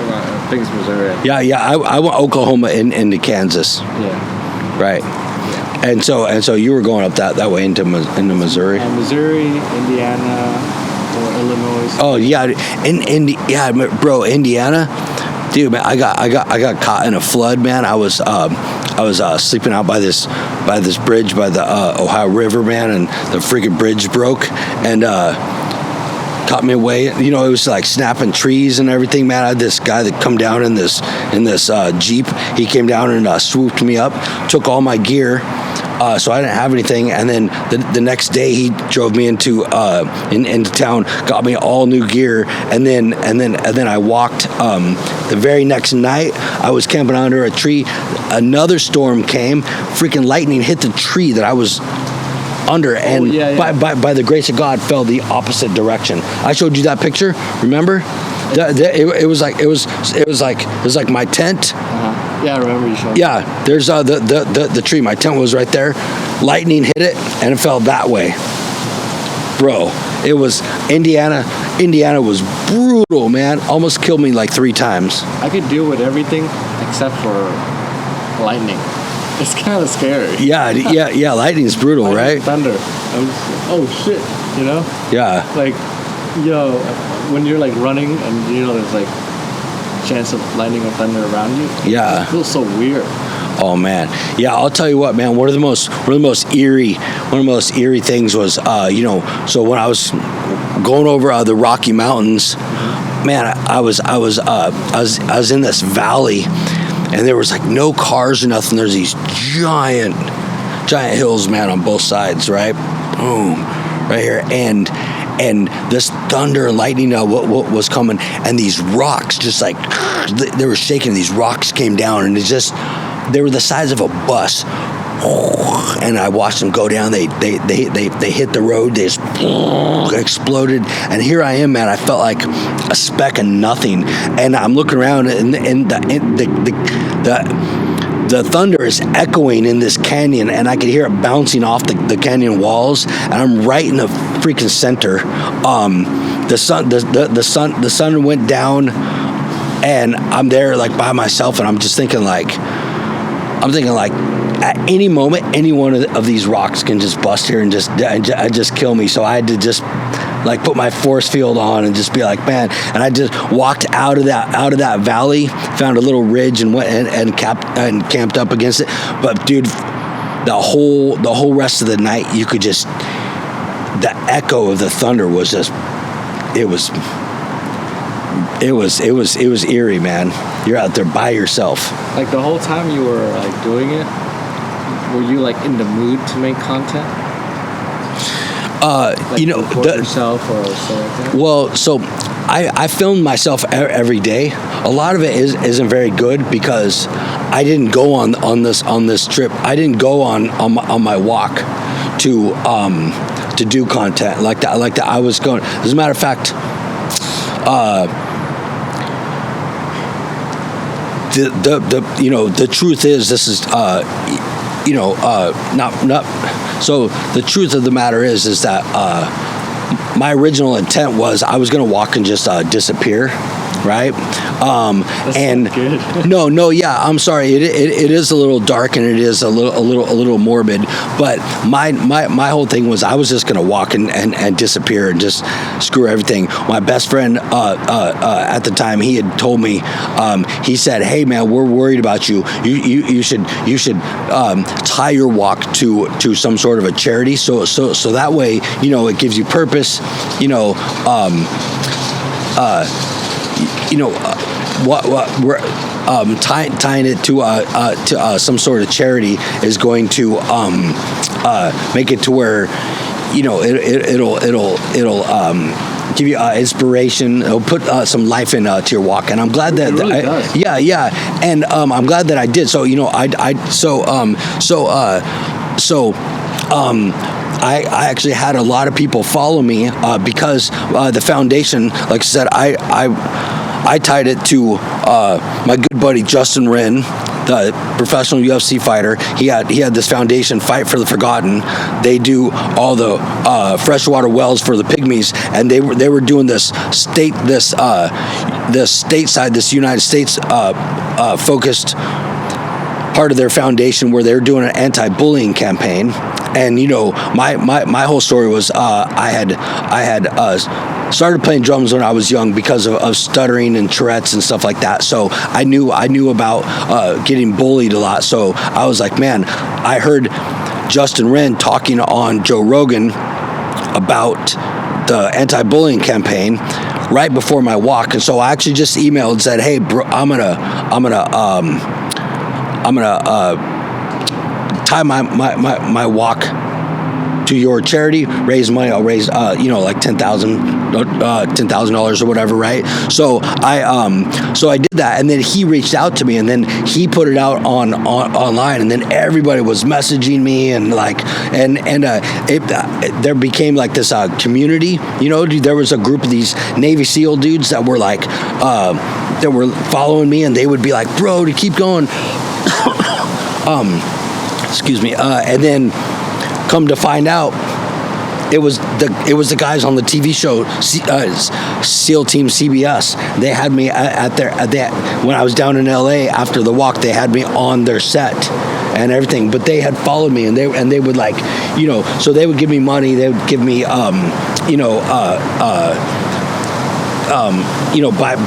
I think it's Missouri. Yeah. I went Oklahoma into Kansas. Yeah. Right. Yeah. And so you were going up that way into Missouri. Missouri, Indiana, or Illinois. Oh yeah, bro, Indiana, dude, man, I got caught in a flood, man. I was sleeping out by this bridge by the Ohio River, man, and the freaking bridge broke and caught me away. You know, it was like snapping trees and everything, man. I had this guy that come down in this Jeep. He came down and swooped me up, took all my gear. So I didn't have anything, and then the next day he drove me into town, got me all new gear, and then I walked. The very next night, I was camping under a tree. Another storm came. Freaking lightning hit the tree that I was under, and by the grace of God, fell the opposite direction. I showed you that picture. Remember? It was like my tent. Yeah, I remember you showed me. Yeah, there's the tree. My tent was right there. Lightning hit it, and it fell that way. Bro, it was Indiana. Indiana was brutal, man. Almost killed me like 3 times. I could deal with everything except for lightning. It's kind of scary. Yeah. Lightning's brutal, right? Thunder. Oh shit, you know? Yeah. Like, when you're like running and there's like chance of lightning or thunder around you. Yeah. It feels so weird. Oh man. Yeah, I'll tell you what, man. One of the most eerie things was so when I was going over the Rocky Mountains, man, I was in this valley, and there was like no cars or nothing. There's these giant hills, man, on both sides, right? Boom, right here, and this thunder and lightning what was coming, and these rocks just like they were shaking. These rocks came down, and they were the size of a bus. And I watched them go down. They hit the road. They just exploded. And here I am, man. I felt like a speck of nothing. And I'm looking around, and the thunder is echoing in this canyon, and I could hear it bouncing off the canyon walls. And I'm right in the freaking center. The sun went down, and I'm there like by myself, and I'm thinking like at any moment, any one of these rocks can just bust here and just kill me. So I had to just like put my force field on and just be like, man. And I just walked out of that valley, found a little ridge, and went and camped up against it. But dude, the whole rest of the night, you could just, the echo of the thunder was just, it was eerie, man. You're out there by yourself. Like the whole time you were like doing it, were you like in the mood to make content? Record yourself or something like that? Well, so I filmed myself every day. A lot of it isn't very good because I didn't go on this trip. I didn't go on my walk to to do content like that. I was going. As a matter of fact, the truth is, this is not. So the truth of the matter is that my original intent was I was going to walk and just disappear, right? And yeah, I'm sorry. It is a little dark and it is a little morbid. But my whole thing was I was just going to walk and disappear and just screw everything. My best friend at the time, he had told me, he said, "Hey man, we're worried about you. You should tie your walk to some sort of a charity. So that way, it gives you purpose. What we're tying it to some sort of charity is going to make it to where it'll give you inspiration. It'll put some life into your walk, and I'm glad that does. and I'm glad that I did. So I actually had a lot of people follow me because the foundation, like I said, I tied it to my good buddy Justin Wren, the professional UFC fighter. He had this foundation, Fight for the Forgotten. They do all the freshwater wells for the pygmies, and they were doing this stateside, this United States focused part of their foundation where they're doing an anti-bullying campaign. And my whole story was I had started playing drums when I was young because of stuttering and Tourette's and stuff like that. So I knew about getting bullied a lot. So I was like, man, I heard Justin Wren talking on Joe Rogan about the anti-bullying campaign right before my walk, and so I actually just emailed and said, "Hey, bro, I'm gonna tie my walk to your charity, raise money. I'll raise like $10,000 or whatever, right?" So I did that, and then he reached out to me, and then he put it out on online, and then everybody was messaging me, and there became like this community. There was a group of these Navy SEAL dudes that were like that were following me, and they would be like, "Bro, to keep going." Excuse me. And then come to find out, it was the guys on the TV show SEAL Team CBS. They had me when I was down in LA after the walk. They had me on their set and everything, but they had followed me, and they would like, so they would give me money. They would give me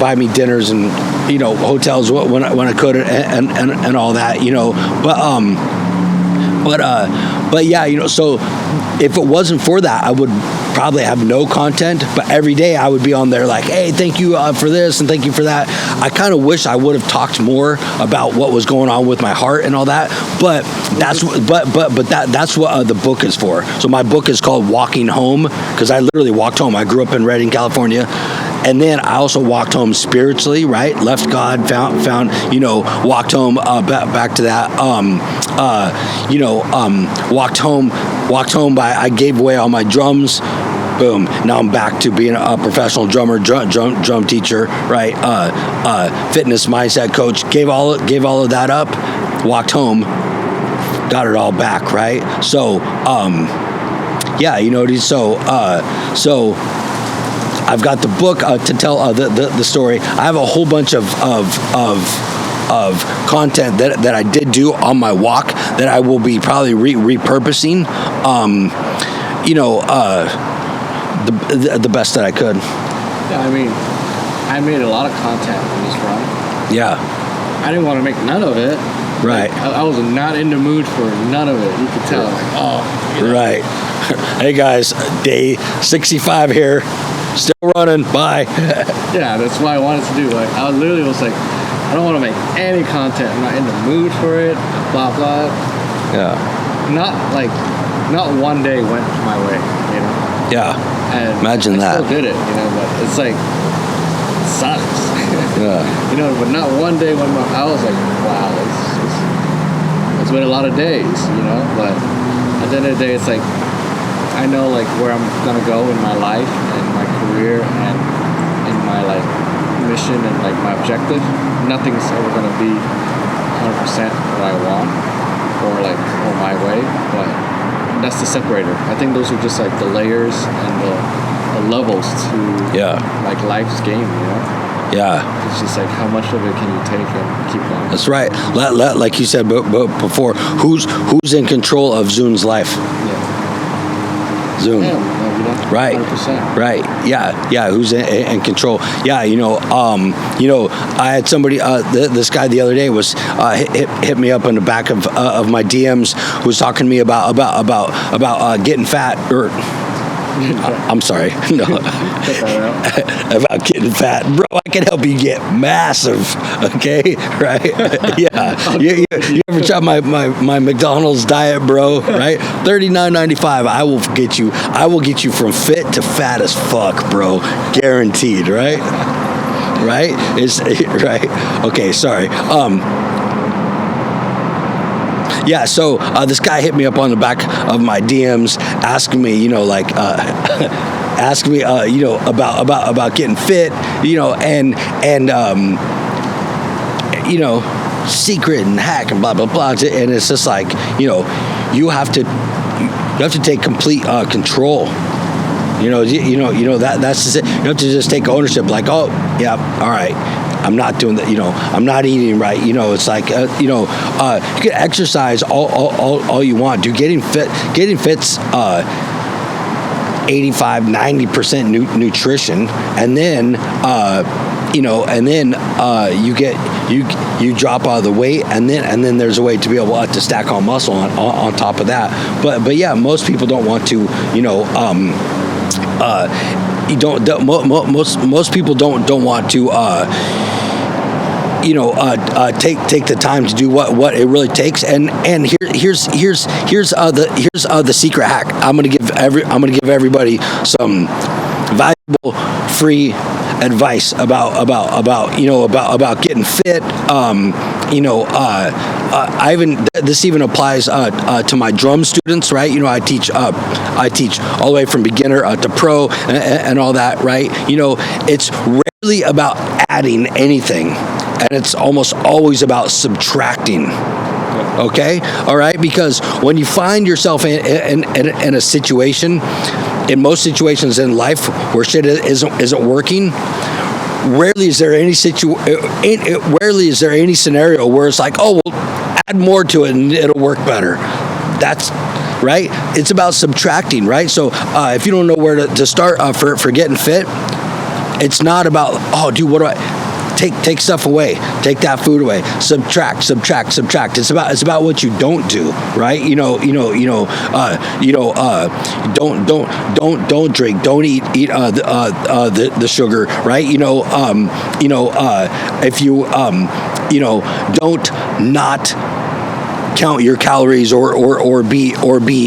buy me dinners and hotels when I could, and all that, but yeah, so if it wasn't for that, I would probably have no content. But every day I would be on there like, "Hey, thank you for this and thank you for that." I kind of wish I would have talked more about what was going on with my heart and all that. But that's what the book is for. So my book is called Walking Home, because I literally walked home. I grew up in Redding, California. And then I also walked home spiritually, right? Left God, found, walked home, back to that, walked home by, I gave away all my drums. Boom. Now I'm back to being a professional drummer, drum teacher, right? Fitness mindset coach. Gave all of that up, walked home, got it all back, right? So, yeah, so I've got the book to tell the story. I have a whole bunch of content that I did do on my walk that I will be probably repurposing. The best that I could. Yeah, I mean, I made a lot of content on this run. Yeah. I didn't want to make none of it. Right. I was not in the mood for none of it. You could tell. Right. Hey guys, day 65 here. Still running. Bye. Yeah, that's what I wanted to do. Like, I literally was like, I don't want to make any content. I'm not in the mood for it. Blah blah. Yeah. Not one day went my way. Yeah. And imagine that. I still did it. But it's like, it sucks. Yeah. But not one day went my. I was like, wow, it's been a lot of days. But at the end of the day, it's like, I know like where I'm gonna go in my life and my career and in my like mission and like my objective. Nothing's ever gonna be 100% what I want or my way, but that's the separator. I think those are just like the layers and the levels to like life's game, you know? Yeah. It's just like how much of it can you take and keep going. That's right. Like you said before, who's in control of Zoon's life? Yeah. Zoon. Yeah. Right. 100%. Right. Yeah. Who's in control? Yeah. I had somebody. This guy the other day was hit me up in the back of my DMs. Who was talking to me about getting fat or. I'm sorry. No. About getting fat. Bro, I can help you get massive. Okay? Right? Yeah. You ever try my McDonald's diet, bro? Right? $39.95. I will get you from fit to fat as fuck, bro. Guaranteed, right? Right? It's right. Okay, sorry. Yeah, so this guy hit me up on the back of my DMs, asking me, about getting fit, secret and hack and blah blah blah, and it's just like, you have to take complete control. That's just it. You have to just take ownership. Like, oh yeah, all right. I'm not doing that, I'm not eating right. It's like, you can exercise all you want. Dude, getting fit's 85-90% nutrition, and then you drop out of the weight, and then there's a way to be able to stack on muscle on top of that. But yeah, most people don't want to, most people don't want to take the time to do what it really takes. And here's the secret hack. I'm gonna give everybody some valuable free advice about getting fit. This even applies to my drum students, right? I teach all the way from beginner to pro and all that, right? It's rarely about adding anything, and it's almost always about subtracting. Okay, all right, because when you find yourself in a situation, in most situations in life where shit isn't working, rarely is there any scenario where it's like, oh, well, add more to it and it'll work better. That's right. It's about subtracting, right? So if you don't know where to start for getting fit, it's not about, oh, dude, what do I take stuff away, take that food away, subtract. It's about what you don't do, right? Don't drink, don't eat the sugar, right? If you don't not count your calories or be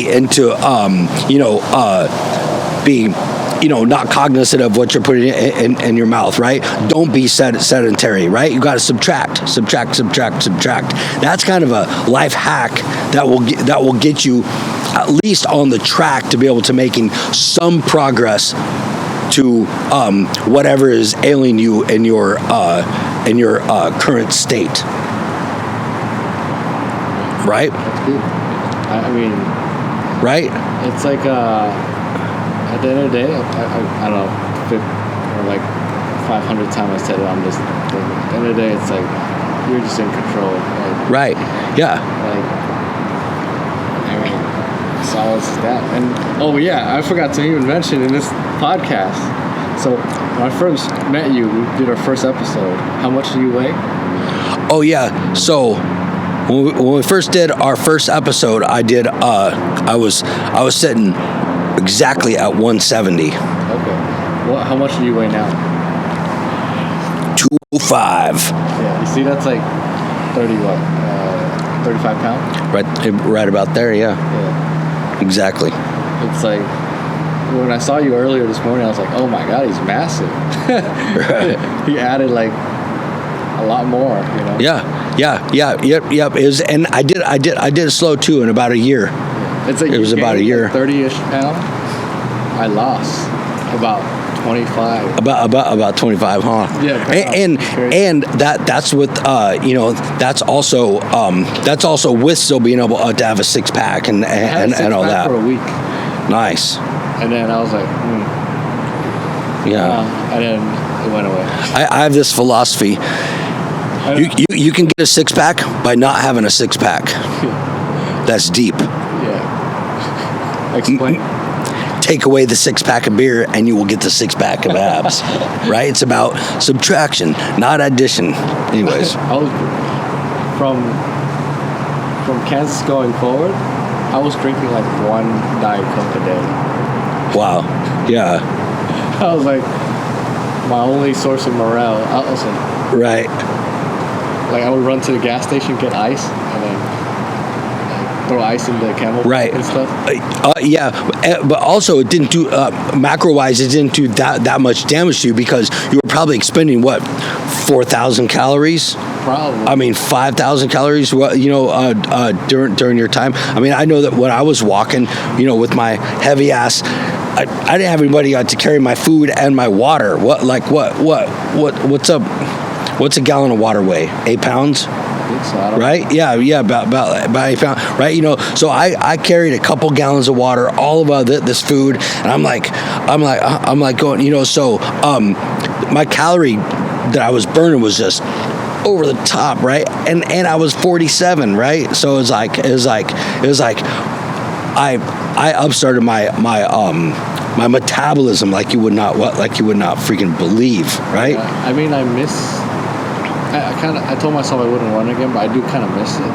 into be not cognizant of what you're putting in your mouth, right? Don't be sedentary, right? You got to subtract. That's kind of a life hack that will get you at least on the track to be able to making some progress to whatever is ailing you in your current state, right? That's good. I mean, right? It's like at the end of the day, I don't know, or like 500 times I said it, I'm just, at the end of the day, it's like, you're just in control. Like, right, yeah. Like, I mean, it's all as that. And, oh yeah, I forgot to even mention in this podcast, so when I first met you, we did our first episode, how much do you weigh? Oh yeah, so when we first did our first episode, I was sitting exactly at 170. Okay. Well, how much do you weigh now? 205. Yeah. You see, that's like 35 pounds. Right about there. Yeah. Exactly. It's like when I saw you earlier this morning, I was like, oh my god, he's massive. Right. He added like a lot more. Yep. It was, and I did a slow too in about a year. It's like it was about a year. Like 30-ish pounds. I lost about 25. About 25, huh? Yeah. And that's with that's also with still being able to have a six pack and all that for a week. Nice. And then I was like, yeah. And then it went away. I have this philosophy. You can get a six pack by not having a six pack. That's deep. Yeah. Explain. Take away the six pack of beer and you will get the six pack of abs. Right? It's about subtraction, not addition. Anyways. I was from Kansas going forward, I was drinking like one Diet Coke a day. Wow. Yeah. I was like, my only source of morale. I was like I would run to the gas station, get ice, and then throw ice in the Camel and stuff. But also it didn't do macro-wise. It didn't do that much damage to you because you were probably expending 4,000 calories. Probably. I mean, 5,000 calories. During your time. I mean, I know that when I was walking, with my heavy ass. I didn't have anybody to carry my food and my water. What's up? What's a gallon of water weigh? 8 pounds? I think so. I don't right? know. Yeah, about 8 pounds, right? So I carried a couple gallons of water, all of this food, and I'm like going, so my calorie that I was burning was just over the top, right? And I was 47, right? So it was like I upstarted my metabolism like you would not freaking believe, right? Yeah, I mean, I told myself I wouldn't run again, but I do kind of miss it.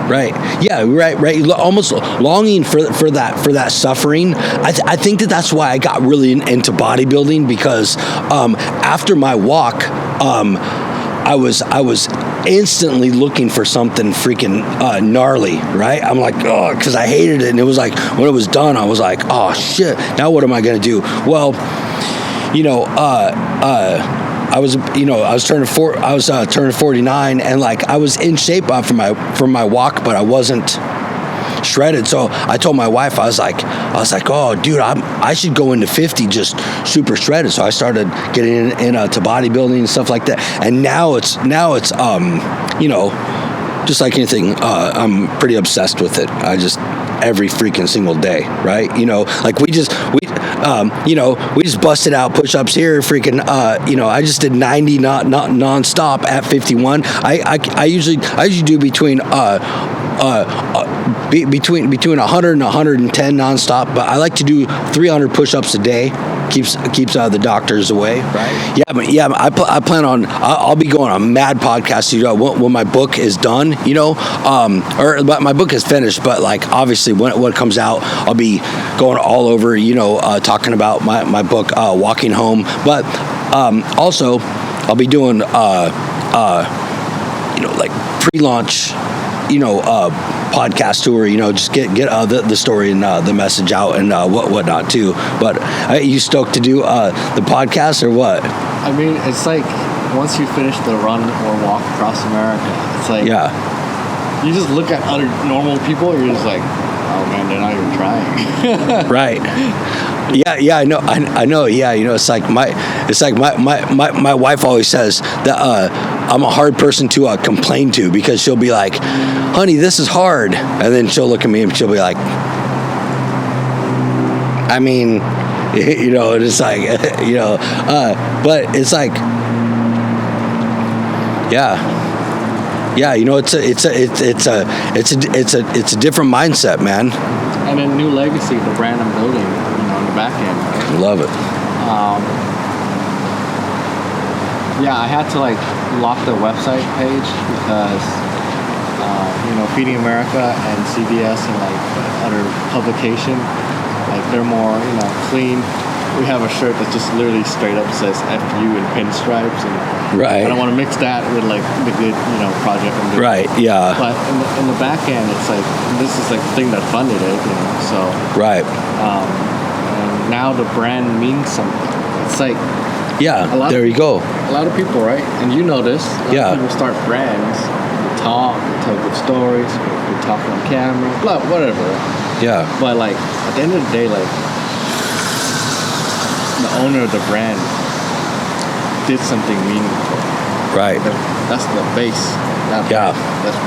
Right. Yeah. Right. Almost longing for that suffering. I think that's why I got really into bodybuilding because after my walk, I was instantly looking for something freaking gnarly, right? I'm like, oh, because I hated it, and it was like when it was done, I was like, oh shit, now what am I gonna do? Well, I was turning 49, and like I was in shape for my walk, but I wasn't shredded. So I told my wife, I was like, oh, dude, I should go into 50 just super shredded. So I started getting into bodybuilding and stuff like that. And now it's just like anything, I'm pretty obsessed with it. I just every freaking single day, right? Like we just busted out push-ups here, freaking I just did 90 not nonstop at 51. I usually do between 100 and 110 nonstop, but I like to do 300 push-ups a day. Keeps the doctors away. Right. Yeah. I plan on. I'll be going on mad podcast. When my book is done. But my book is finished. But like obviously when it comes out, I'll be going all over. Talking about my book, Walking Home. But also I'll be doing like pre-launch. Podcast tour, just get the story and the message out and whatnot too. But are you stoked to do the podcast or what? I mean, it's like once you finish the run or walk across America, it's like you just look at other normal people, you're just like, oh man, they're not even trying. Right. Yeah, I know. Yeah, it's like my wife always says that I'm a hard person to complain to because she'll be like, honey, this is hard, and then she'll look at me and she'll be like, I mean, it's like, but it's like, yeah, it's a different mindset, man. And then new legacy, the brand I'm building, on the back end. Right? Love it. I had to like lock the website page because Feeding America and CBS and like other publication, like they're more clean. We have a shirt that just literally straight up says FU in pinstripes, and right. I don't want to mix that with like the good project I'm doing. Right. Yeah. But in the back end, it's like this is like the thing that funded it. So right. And now the brand means something. It's like there you go. A lot of people, right? And you know this. A lot of people start brands. They talk, they tell good stories, they talk on camera, blah, whatever. Yeah. But like at the end of the day, like the owner of the brand did something meaningful. Right. That's the base. That's what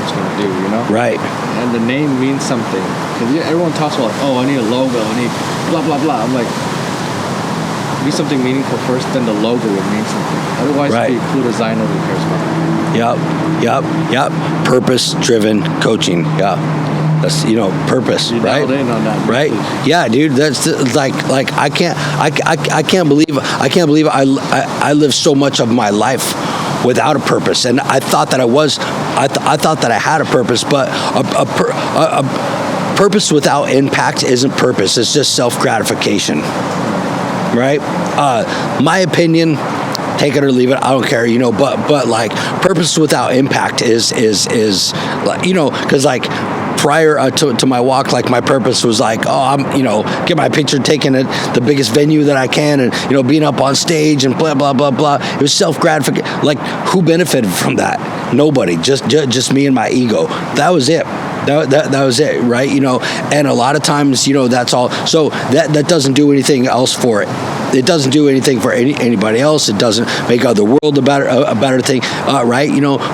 it's gonna do, you know. Right. And the name means something. Because everyone talks about, oh, I need a logo, I need blah blah blah. I'm like, be something meaningful first, then the logo would mean something. Otherwise, right. the cool designer who cares about it. Yep. Purpose-driven coaching. Yeah. That's purpose, you right? In on that right? Message. Yeah, dude. That's like I can't believe I live so much of my life without a purpose, and I thought that I thought that I had a purpose, but a purpose without impact isn't purpose. It's just self-gratification, right? My opinion. Take it or leave it. I don't care, But like purpose without impact is because like prior to my walk, like my purpose was like, I'm get my picture taken at the biggest venue that I can, and being up on stage and blah blah blah blah. It was self-gratification. Like who benefited from that? Nobody. Just me and my ego. That was it. That was it, right? And a lot of times, that's all. So that doesn't do anything else for it. It doesn't do anything for anybody else. It doesn't make the world a better thing, right?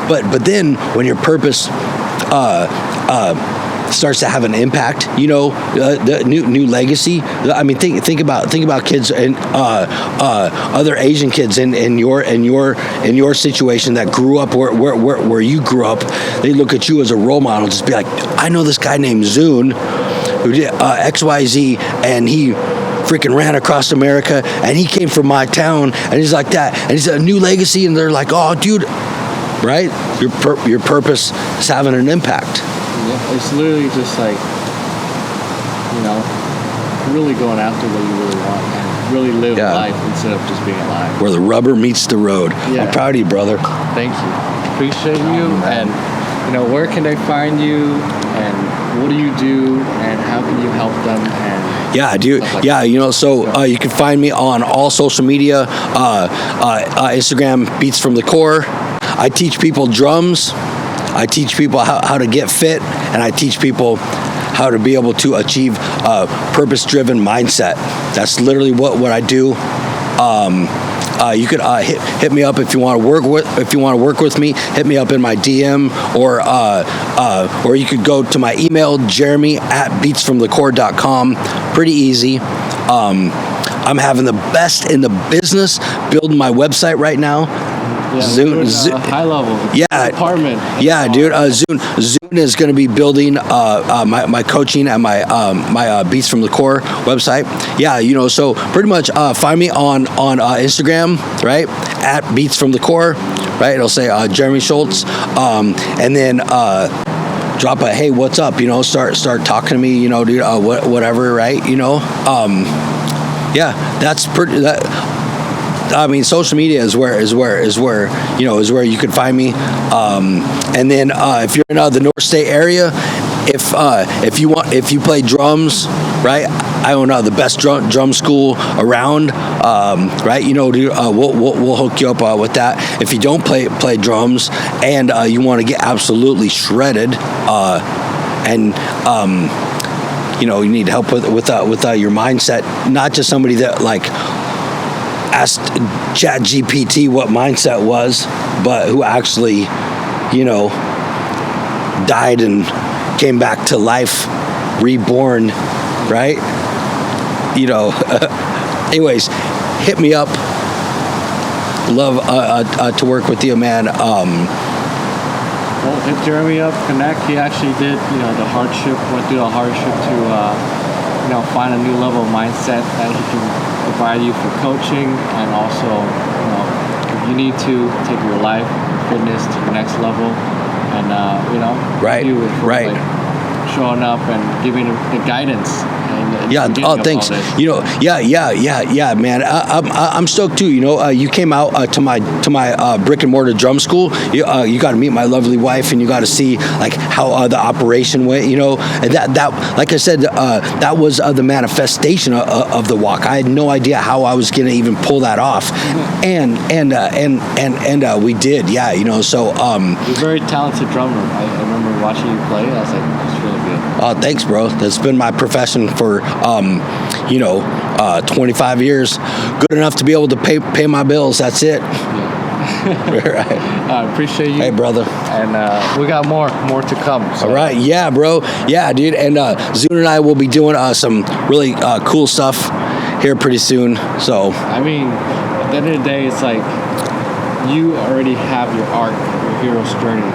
But then when your purpose starts to have an impact, the new legacy. I mean, think about kids and other Asian kids in your situation that grew up where you grew up. They look at you as a role model, just be like, I know this guy named Zoon who did XYZ, and he freaking ran across America, and he came from my town, and he's like that, and he's a new legacy, and they're like, oh, dude, right? Your purpose is having an impact. Yeah, it's literally just like, really going after what you really want and really live life instead of just being alive. Where the rubber meets the road. Yeah. I'm proud of you, brother. Thank you. Appreciate you. And, where can they find you, and what do you do, and how can you help them? And yeah, dude. Like so you can find me on all social media, Instagram, Beats from the Core. I teach people drums. I teach people how to get fit, and I teach people how to be able to achieve a purpose-driven mindset. That's literally what I do. You could hit me up if you want to work with me. Hit me up in my DM, or you could go to my email, jeremy@beatsfromthecore.com. Pretty easy. I'm having the best in the business building my website right now. Yeah, Zoon, high level. Department. Yeah, dude. Zoon is going to be building my coaching and my Beats from the Core website. Yeah, so pretty much find me on Instagram, right? @Beats from the Core, right? It'll say Jeremy Schulz, and then drop a hey, what's up? Start talking to me. Dude, whatever, right? Yeah, that's pretty. I mean, social media is where you can find me. And then if you're in the North State area, if you play drums, right? I own the best drum school around, right? We'll hook you up with that. If you don't play drums and you want to get absolutely shredded, and you need help with your mindset, not just somebody that like asked ChatGPT what mindset was, but who actually, died and came back to life, reborn, right? Anyways, hit me up. Love to work with you, man. Well, hit Jeremy up, connect. He actually did, went through the hardship to, find a new level of mindset that he can provide you for coaching, and also, if you need to take your life, fitness to the next level, and right, like, showing up and giving the guidance. Thanks. Yeah, man. I'm stoked too. You came out to my brick and mortar drum school. You got to meet my lovely wife, and you got to see like how the operation went. And that like I said, that was the manifestation of the walk. I had no idea how I was going to even pull that off, and we did. Yeah, So you're a very talented drummer. I remember watching you play. I was like, it's really good. Oh, thanks, bro. That's been my profession for, 25 years, good enough to be able to pay my bills. That's it. Right. I appreciate you. Hey, brother. And we got more to come. So. All right. Yeah, bro. Yeah, dude. And Zoon and I will be doing some really cool stuff here pretty soon. So, I mean, at the end of the day, it's like you already have your arc, your hero's journey.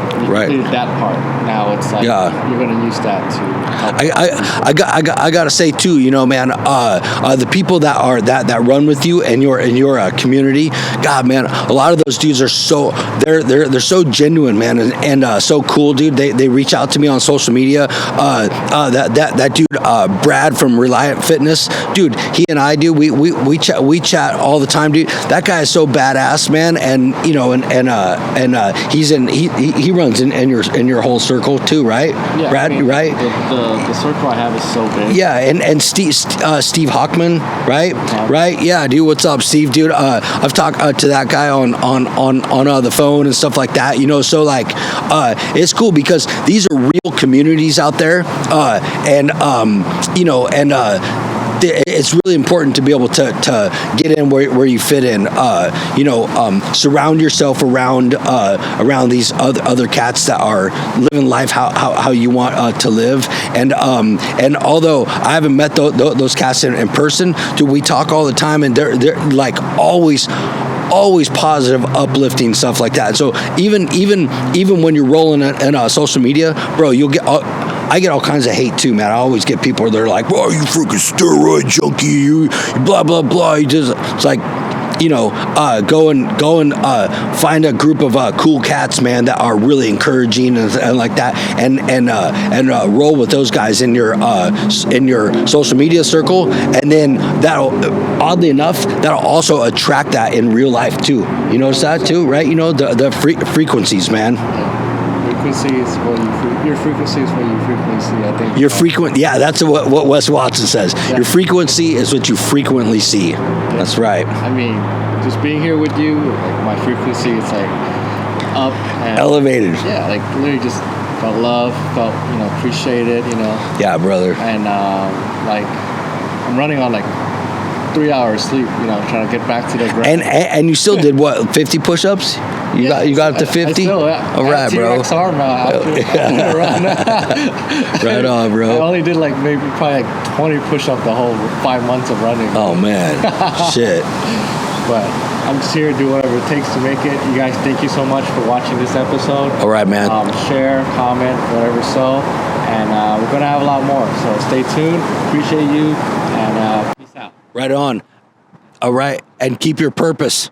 You completed that part. Now it's like you're gonna use that to help. I gotta say too, you know, man, the people that run with you and your community, God, man, a lot of those dudes are they're so genuine, man, and so cool, dude. They reach out to me on social media. That dude, Brad from Reliant Fitness, dude, he and I do we chat all the time, dude. That guy is so badass, man, and you know, and he runs in your whole circle too, right? Yeah, Brad, right? The circle I have is so big. Yeah, and Steve Hockman, right? Right? Yeah, dude, what's up, Steve, dude? I've talked to that guy on the phone and stuff like that, you know. So like, it's cool because these are real communities out there, and you know, and it's really important to be able to get in where you fit in. You know, surround yourself around these other cats that are living life how you want to live. And although I haven't met those cats in person, dude, we talk all the time, and they're like always positive, uplifting stuff like that. So even when you're rolling in social media, bro, you'll get. I get all kinds of hate too, man. I always get people that are like, "Oh, you freaking steroid junkie, you blah blah blah." You just, it's like, you know, go and find a group of cool cats, man, that are really encouraging and like that, and roll with those guys in your social media circle, and then that'll, oddly enough, that'll also attract that in real life too. You notice that too, right? You know, the frequencies, man. Your frequency is what you frequently see, I think. Your frequent, yeah, that's what Wes Watson says. Yeah. Your frequency is what you frequently see. Yeah. That's right. I mean, just being here with you, like my frequency is like up and elevated. Yeah, like literally just felt love, felt, you know, appreciated, you know. Yeah, brother. And like I'm running on like 3 hours sleep, you know, trying to get back to the ground. And you still did what, 50 push-ups? You got up to 50? All right, bro. Right on, bro. I only did like maybe probably like 20 push-ups the whole 5 months of running. Oh man, shit. But I'm just here to do whatever it takes to make it. You guys, thank you so much for watching this episode. All right, man. Share, comment, whatever so. And we're going to have a lot more. So stay tuned. Appreciate you. And peace out. Right on. All right. And keep your purpose.